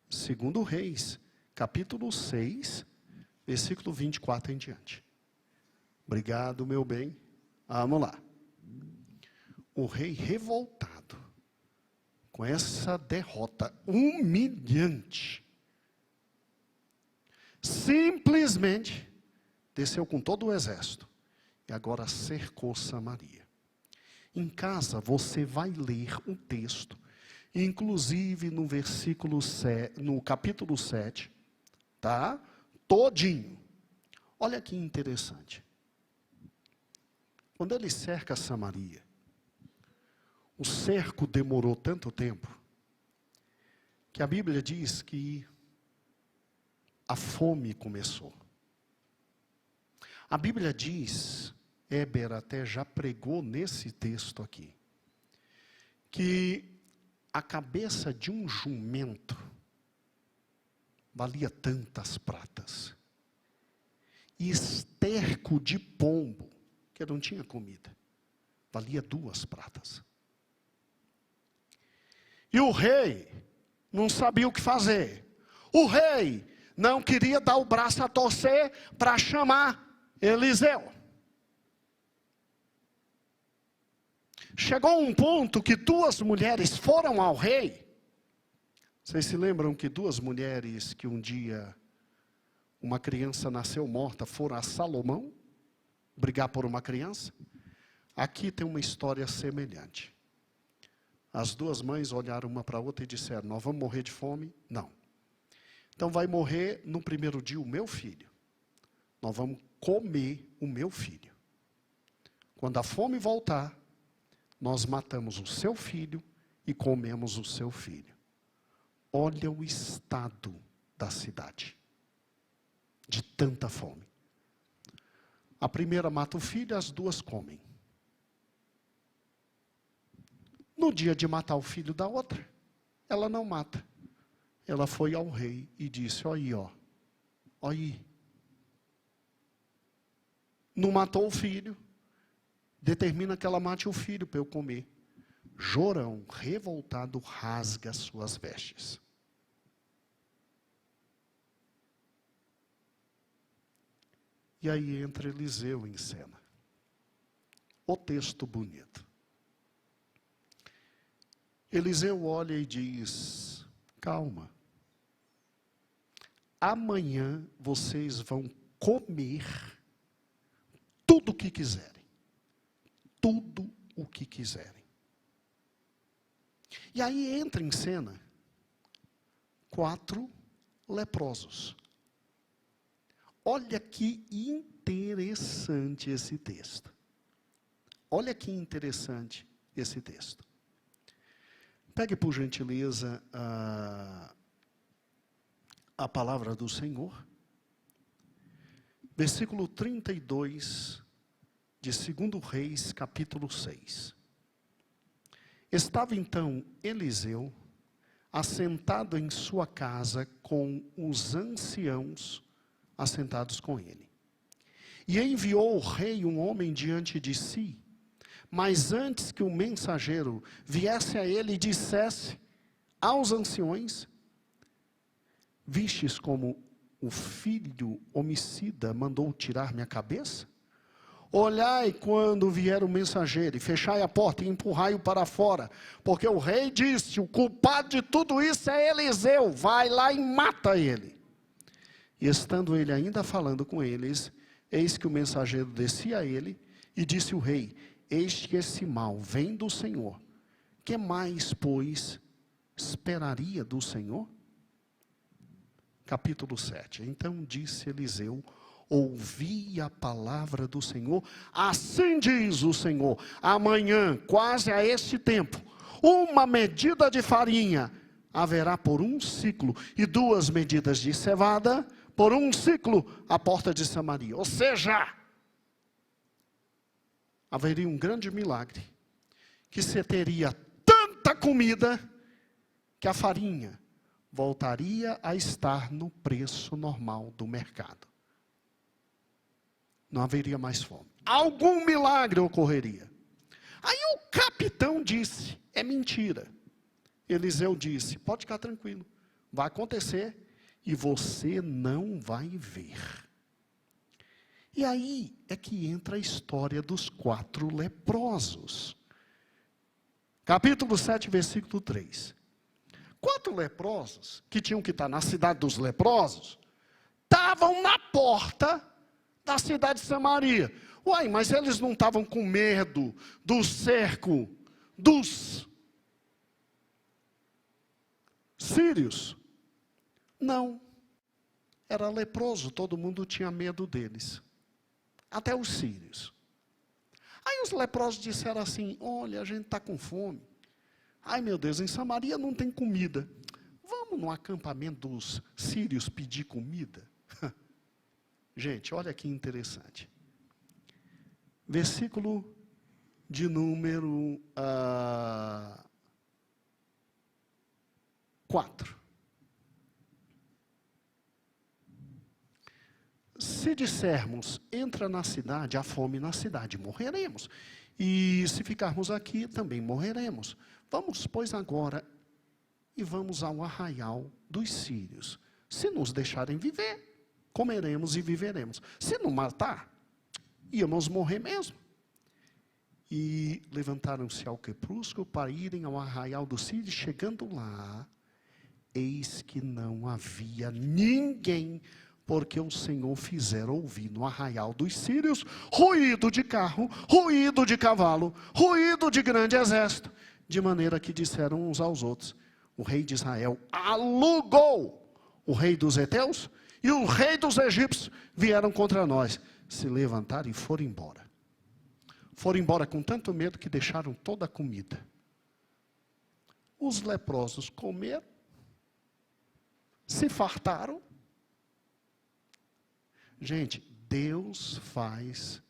2 Reis, capítulo 6, versículo 24 em diante. Obrigado, meu bem. Vamos lá. O rei revoltado com essa derrota humilhante, simplesmente desceu com todo o exército e agora cercou Samaria. Em casa você vai ler um texto, inclusive no versículo 7, no capítulo 7, tá? Todinho. Olha que interessante. Quando ele cerca Samaria, o cerco demorou tanto tempo, que a Bíblia diz que a fome começou. A Bíblia diz, Heber até já pregou nesse texto aqui, que a cabeça de um jumento valia tantas pratas. E esterco de pombo, que não tinha comida, valia 2 pratas. E o rei não sabia o que fazer. O rei não queria dar o braço a torcer para chamar Eliseu. Chegou um ponto que 2 mulheres foram ao rei. Vocês se lembram que 2 mulheres que um dia uma criança nasceu morta foram a Salomão brigar por uma criança? Aqui tem uma história semelhante. As 2 mães olharam uma para a outra e disseram: nós vamos morrer de fome? Não. Então vai morrer no primeiro dia o meu filho. Nós vamos comer o meu filho. Quando a fome voltar, nós matamos o seu filho e comemos o seu filho. Olha o estado da cidade, de tanta fome. A primeira mata o filho, as 2 comem. No dia de matar o filho da outra, ela não mata. Ela foi ao rei e disse: ó aí, ó aí. Não matou o filho, determina que ela mate o filho para eu comer. Jorão, revoltado, rasga suas vestes. E aí entra Eliseu em cena. O texto bonito. Eliseu olha e diz: calma. Amanhã vocês vão comer tudo o que quiserem. Tudo o que quiserem. E aí entra em cena 4 leprosos. Olha que interessante esse texto. Olha que interessante esse texto. Pegue por gentileza a palavra do Senhor. Versículo 32 de 2 Reis, capítulo 6. Estava então Eliseu assentado em sua casa com os anciãos assentados com ele. E enviou o rei um homem diante de si, mas antes que o mensageiro viesse a ele e dissesse aos anciões: vistes como o filho homicida mandou tirar minha cabeça? Olhai quando vier o mensageiro, e fechai a porta e empurrai-o para fora, porque o rei disse: o culpado de tudo isso é Eliseu, vai lá e mata ele. E estando ele ainda falando com eles, eis que o mensageiro descia a ele, e disse o rei: eis que esse mal vem do Senhor. Que mais, pois, esperaria do Senhor? Capítulo 7. Então disse Eliseu: ouvi a palavra do Senhor, assim diz o Senhor: amanhã, quase a este tempo, 1 medida de farinha haverá por 1 ciclo, e 2 medidas de cevada por 1 ciclo à porta de Samaria. Ou seja, haveria um grande milagre, que se teria tanta comida, que a farinha voltaria a estar no preço normal do mercado. Não haveria mais fome. Algum milagre ocorreria. Aí o capitão disse: é mentira. Eliseu disse: pode ficar tranquilo, vai acontecer e você não vai ver. E aí é que entra a história dos 4 leprosos. capítulo 7, versículo 3. 4 leprosos, que tinham que estar na cidade dos leprosos, estavam na porta da cidade de Samaria. Uai, mas eles não estavam com medo do cerco dos sírios? Não. Era leproso, todo mundo tinha medo deles. Até os sírios. Aí os leprosos disseram assim: olha, a gente está com fome. Ai meu Deus, em Samaria não tem comida. Vamos no acampamento dos sírios pedir comida? Gente, olha que interessante. Versículo de número 4. Se dissermos, entra na cidade, há fome na cidade, morreremos. E se ficarmos aqui, também morreremos. Vamos, pois, agora, e vamos ao arraial dos sírios. Se nos deixarem viver, comeremos e viveremos. Se não matar, íamos morrer mesmo. E levantaram-se ao crepúsculo para irem ao arraial dos sírios. Chegando lá, eis que não havia ninguém, porque o Senhor fizera ouvir no arraial dos sírios ruído de carro, ruído de cavalo, ruído de grande exército, de maneira que disseram uns aos outros: o rei de Israel alugou o rei dos heteus, e o rei dos egípcios vieram contra nós. Se levantaram e foram embora. Foram embora com tanto medo que deixaram toda a comida. Os leprosos comeram, se fartaram. Gente, Deus faz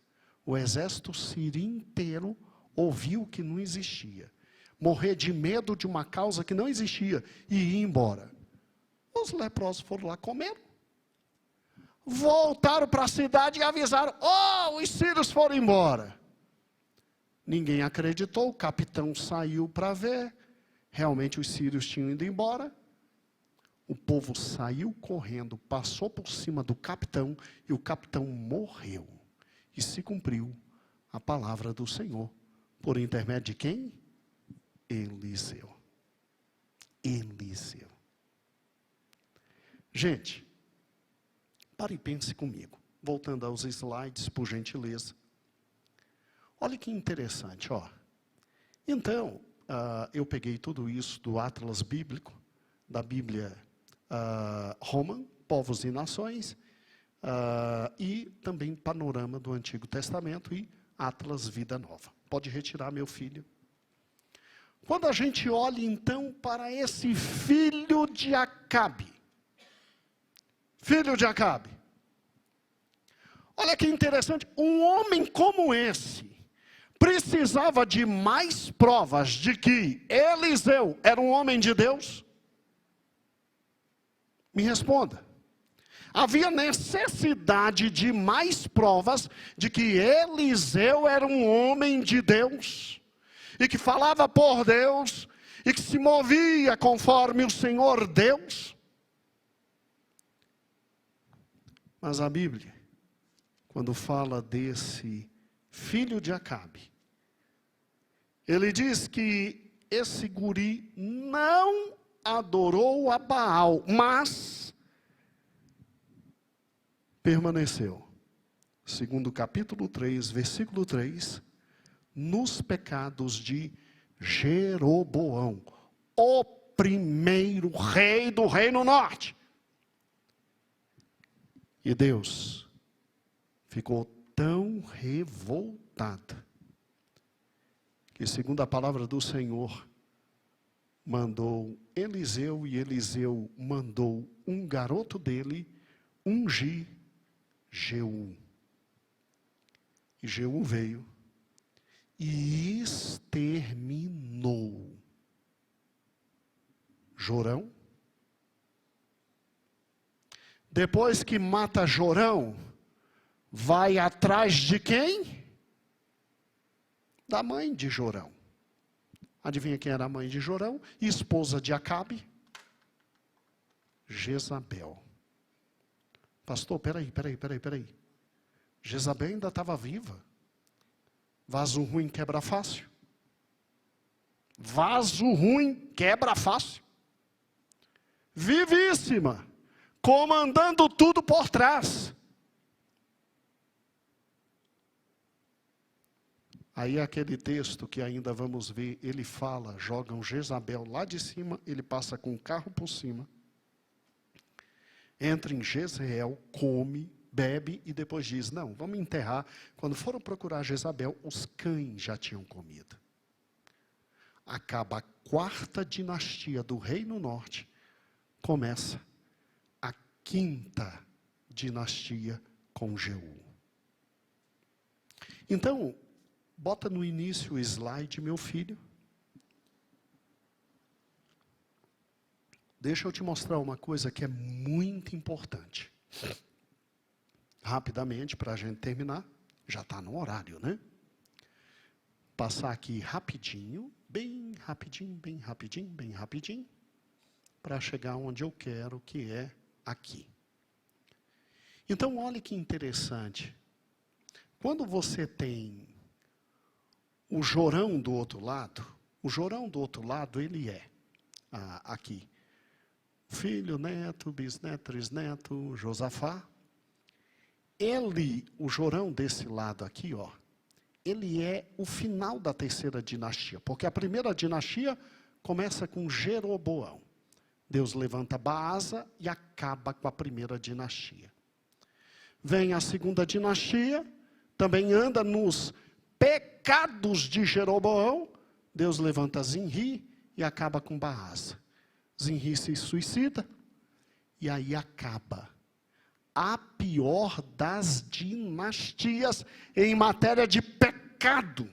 o exército sírio inteiro ouvir o que não existia, morrer de medo de uma causa que não existia e ir embora. Os leprosos foram lá, comeram, voltaram para a cidade e avisaram: os sírios foram embora. Ninguém acreditou, o capitão saiu para ver, realmente os sírios tinham ido embora. O povo saiu correndo, passou por cima do capitão, e o capitão morreu. E se cumpriu a palavra do Senhor. Por intermédio de quem? Eliseu. Eliseu. Gente, pare e pense comigo. Voltando aos slides, por gentileza. Olha que interessante, ó. Então, eu peguei tudo isso do Atlas Bíblico, da Bíblia Roman, Povos e Nações, e também Panorama do Antigo Testamento e Atlas Vida Nova. Pode retirar, meu filho. Quando a gente olha então para esse filho de Acabe, olha que interessante, um homem como esse precisava de mais provas de que Eliseu era um homem de Deus? Me responda. Havia necessidade de mais provas de que Eliseu era um homem de Deus, e que falava por Deus, e que se movia conforme o Senhor Deus? Mas a Bíblia, quando fala desse filho de Acabe, ele diz que esse guri não adorou a Baal, mas permaneceu, segundo capítulo 3, versículo 3, nos pecados de Jeroboão, o primeiro rei do Reino Norte. E Deus ficou tão revoltado, que segundo a palavra do Senhor, mandou Eliseu, e Eliseu mandou um garoto dele ungir Jeú. E Jeú veio e exterminou Jorão. Depois que mata Jorão, vai atrás de quem? Da mãe de Jorão. Adivinha quem era a mãe de Jorão? Esposa de Acabe? Jezabel. Pastor, peraí. Jezabel ainda estava viva. Vaso ruim quebra fácil. vaso ruim, quebra fácil. Vivíssima, comandando tudo por trás. Aí aquele texto que ainda vamos ver, ele fala, jogam Jezabel lá de cima, ele passa com o carro por cima, entra em Jezreel, come, bebe e depois diz, não, vamos enterrar. Quando foram procurar Jezabel, os cães já tinham comido. Acaba a 4ª dinastia do Reino Norte, começa a 5ª dinastia com Jeú. Então, bota no início o slide, meu filho. Deixa eu te mostrar uma coisa que é muito importante. Rapidamente, para a gente terminar. Já está no horário, né? Passar aqui rapidinho, bem rapidinho, bem rapidinho, bem rapidinho, para chegar onde eu quero, que é aqui. Então, olha que interessante. Quando você tem o Jorão do outro lado, o Jorão do outro lado, ele é, aqui, filho, neto, bisneto, trisneto, Josafá. Ele, o Jorão desse lado aqui, ó, ele é o final da 3ª dinastia, porque a 1ª dinastia começa com Jeroboão. Deus levanta Baasa e acaba com a 1ª dinastia. Vem a 2ª dinastia, também anda nos pecados de Jeroboão, Deus levanta Zinri e acaba com Baasa. Zinri se suicida e aí acaba a pior das dinastias em matéria de pecado.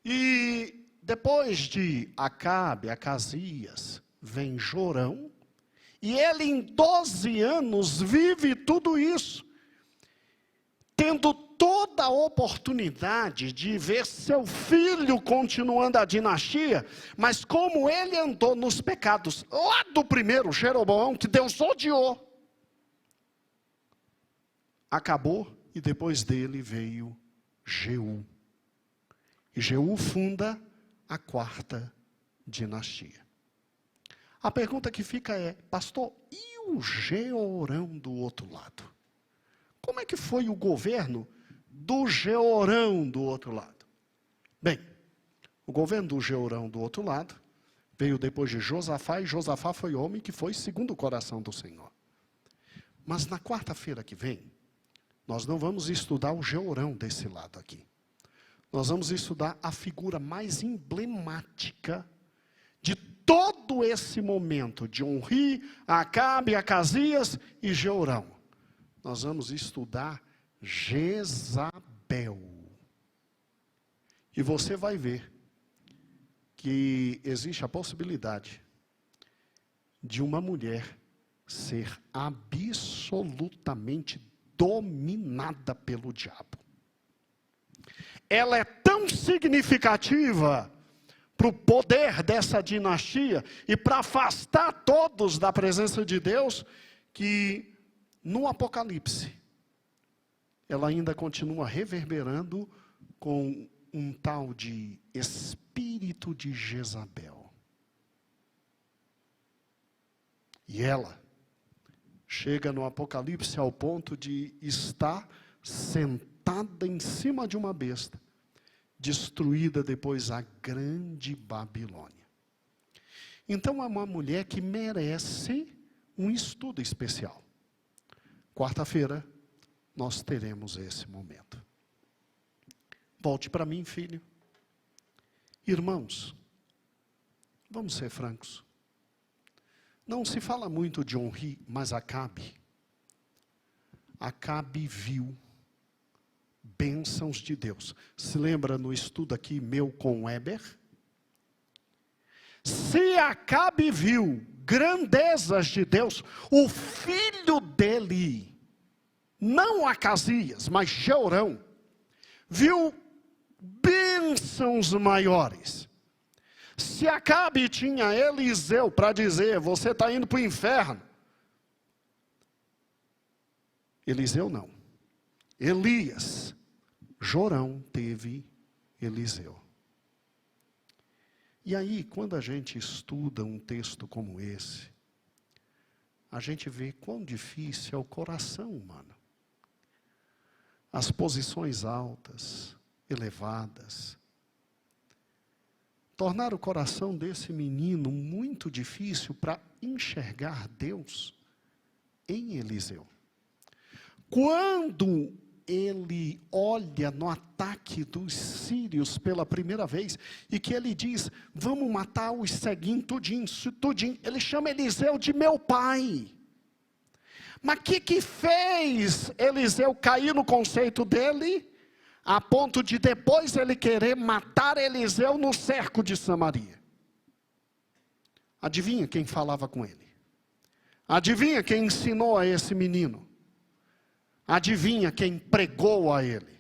E depois de Acabe, Acasias, vem Jorão, e ele em 12 anos vive tudo isso, tendo toda a oportunidade de ver seu filho continuando a dinastia, mas como ele andou nos pecados lá do primeiro Jeroboão, que Deus odiou, acabou, e depois dele veio Jeú. E Jeú funda a 4ª dinastia. A pergunta que fica é, pastor, e o Jeorão do outro lado? Como é que foi o governo do Jeorão do outro lado? Bem, o governo do Jeorão do outro lado veio depois de Josafá, e Josafá foi homem que foi segundo o coração do Senhor. Mas na quarta-feira que vem, nós não vamos estudar o Jeorão desse lado aqui. Nós vamos estudar a figura mais emblemática de todo esse momento de Onri, Acabe, Acasias e Jeorão. Nós vamos estudar Jezabel. E você vai ver que existe a possibilidade de uma mulher ser absolutamente dominada pelo diabo. Ela é tão significativa para o poder dessa dinastia e para afastar todos da presença de Deus, que no Apocalipse ela ainda continua reverberando com um tal de espírito de Jezabel. E ela chega no Apocalipse ao ponto de estar sentada em cima de uma besta, destruída depois a grande Babilônia. Então é uma mulher que merece um estudo especial. Quarta-feira nós teremos esse momento. Volte para mim, filho. Irmãos, vamos ser francos. Não se fala muito de Onri, mas Acabe. Acabe viu bênçãos de Deus. Se lembra no estudo aqui meu com Weber? Se Acabe viu grandezas de Deus, o filho dele, não Acasias, mas Jeorão, viu bênçãos maiores. Se Acabe tinha Eliseu para dizer, você está indo para o inferno. Eliseu não. Elias. Jorão teve Eliseu. E aí, quando a gente estuda um texto como esse, a gente vê quão difícil é o coração humano. As posições altas, elevadas, tornaram o coração desse menino muito difícil para enxergar Deus em Eliseu. Quando ele olha no ataque dos sírios pela primeira vez, e que ele diz, vamos matar os ceguinhos tudinho, ele chama Eliseu de meu pai. Mas o que fez Eliseu cair no conceito dele, a ponto de depois ele querer matar Eliseu no cerco de Samaria? Adivinha quem falava com ele? Adivinha quem ensinou a esse menino? Adivinha quem pregou a ele?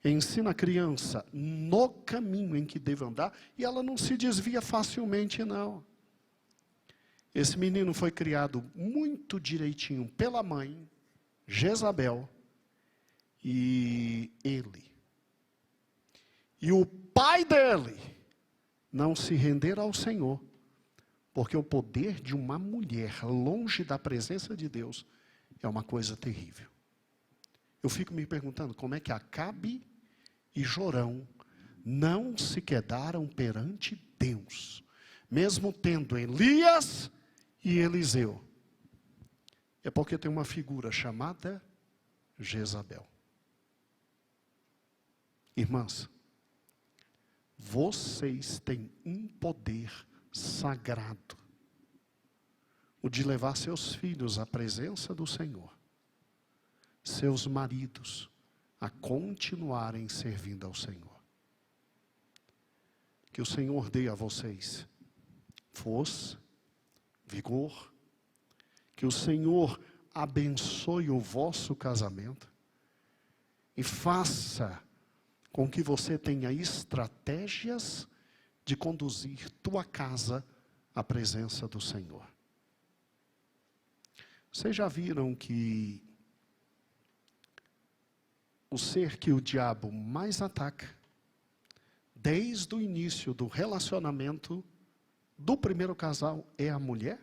Ensina a criança no caminho em que deve andar, e ela não se desvia facilmente, não. Esse menino foi criado muito direitinho pela mãe, Jezabel, e ele. E o pai dele não se render ao Senhor, porque o poder de uma mulher longe da presença de Deus é uma coisa terrível. Eu fico me perguntando como é que Acabe e Jorão não se quedaram perante Deus, mesmo tendo Elias e Eliseu. É porque tem uma figura chamada Jezabel. Irmãs, vocês têm um poder sagrado, o de levar seus filhos à presença do Senhor, seus maridos a continuarem servindo ao Senhor. Que o Senhor dê a vocês força, vigor, que o Senhor abençoe o vosso casamento e faça com que você tenha estratégias de conduzir tua casa à presença do Senhor. Vocês já viram que o ser que o diabo mais ataca, desde o início do relacionamento do primeiro casal, é a mulher?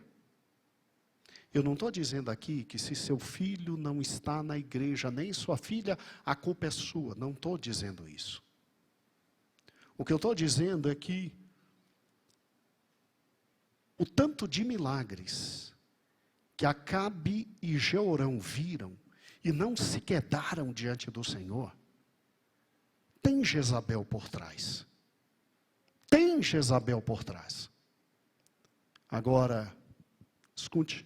Eu não estou dizendo aqui que se seu filho não está na igreja, nem sua filha, a culpa é sua. Não estou dizendo isso. O que eu estou dizendo é que o tanto de milagres que Acabe e Jeorão viram e não se quedaram diante do Senhor, tem Jezabel por trás. Tem Jezabel por trás. Agora, escute.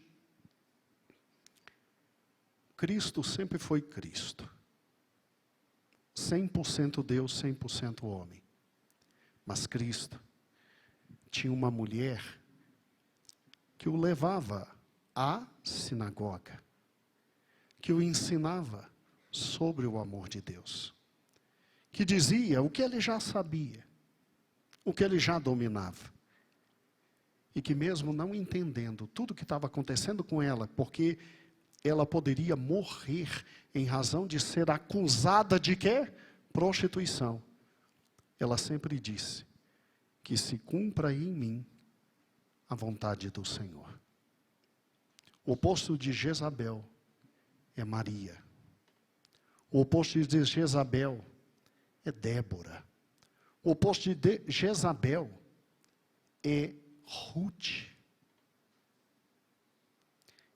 Cristo sempre foi Cristo. 100% Deus, 100% homem. Mas Cristo tinha uma mulher que o levava à sinagoga, que o ensinava sobre o amor de Deus, que dizia o que ele já sabia, o que ele já dominava, e que mesmo não entendendo tudo o que estava acontecendo com ela, porque ela poderia morrer em razão de ser acusada de quê? Prostituição. Ela sempre disse que se cumpra em mim a vontade do Senhor. O oposto de Jezabel é Maria. O oposto de Jezabel é Débora. O oposto de Jezabel é Ruth.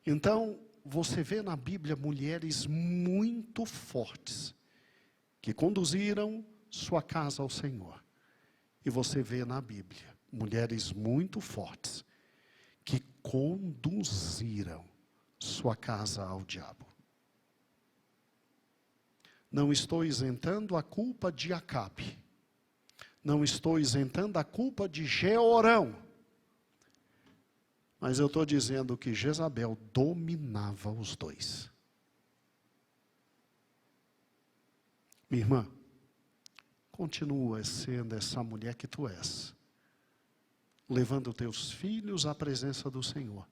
Então, você vê na Bíblia mulheres muito fortes, que conduziram sua casa ao Senhor. E você vê na Bíblia mulheres muito fortes, que conduziram sua casa ao diabo. Não estou isentando a culpa de Acabe. Não estou isentando a culpa de Jeorão. Mas eu estou dizendo que Jezabel dominava os dois. Minha irmã, continua sendo essa mulher que tu és, levando teus filhos à presença do Senhor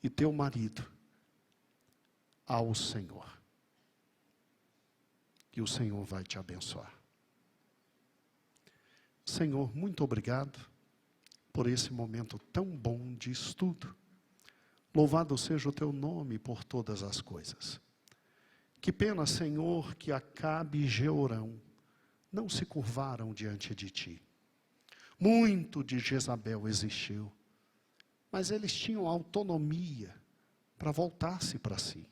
e teu marido ao Senhor. Que o Senhor vai te abençoar. Senhor, muito obrigado por esse momento tão bom de estudo. Louvado seja o teu nome por todas as coisas. Que pena, Senhor, que Acabe e Jeorão não se curvaram diante de ti. Muito de Jezabel existiu, mas eles tinham autonomia para voltar-se para si.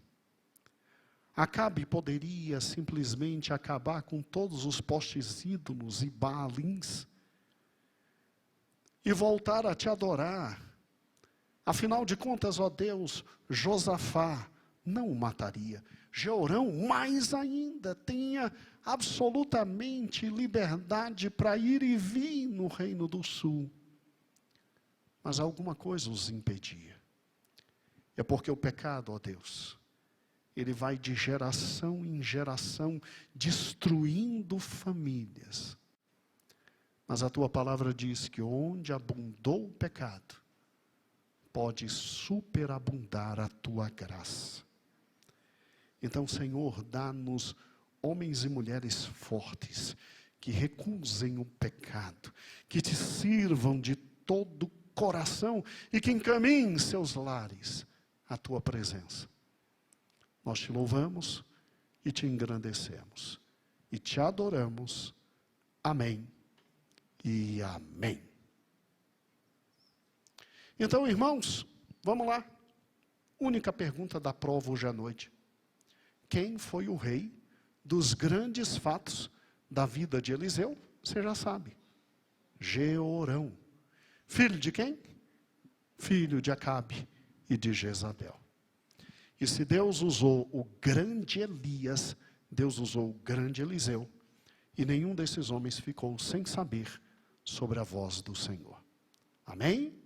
Acabe poderia simplesmente acabar com todos os postes ídolos e baalins e voltar a te adorar. Afinal de contas, ó Deus, Josafá não o mataria. Jeorão, mais ainda, tinha absolutamente liberdade para ir e vir no Reino do Sul. Mas alguma coisa os impedia. É porque o pecado, ó Deus, ele vai de geração em geração, destruindo famílias. Mas a tua palavra diz que onde abundou o pecado, pode superabundar a tua graça. Então, Senhor, dá-nos homens e mulheres fortes, que recusem o pecado, que te sirvam de todo o coração e que encaminhem seus lares à tua presença. Nós te louvamos e te engrandecemos e te adoramos. Amém e amém. Então, irmãos, vamos lá. Única pergunta da prova hoje à noite. Quem foi o rei dos grandes fatos da vida de Eliseu? Você já sabe. Jeorão. Filho de quem? Filho de Acabe e de Jezabel. E se Deus usou o grande Elias, Deus usou o grande Eliseu. E nenhum desses homens ficou sem saber sobre a voz do Senhor. Amém?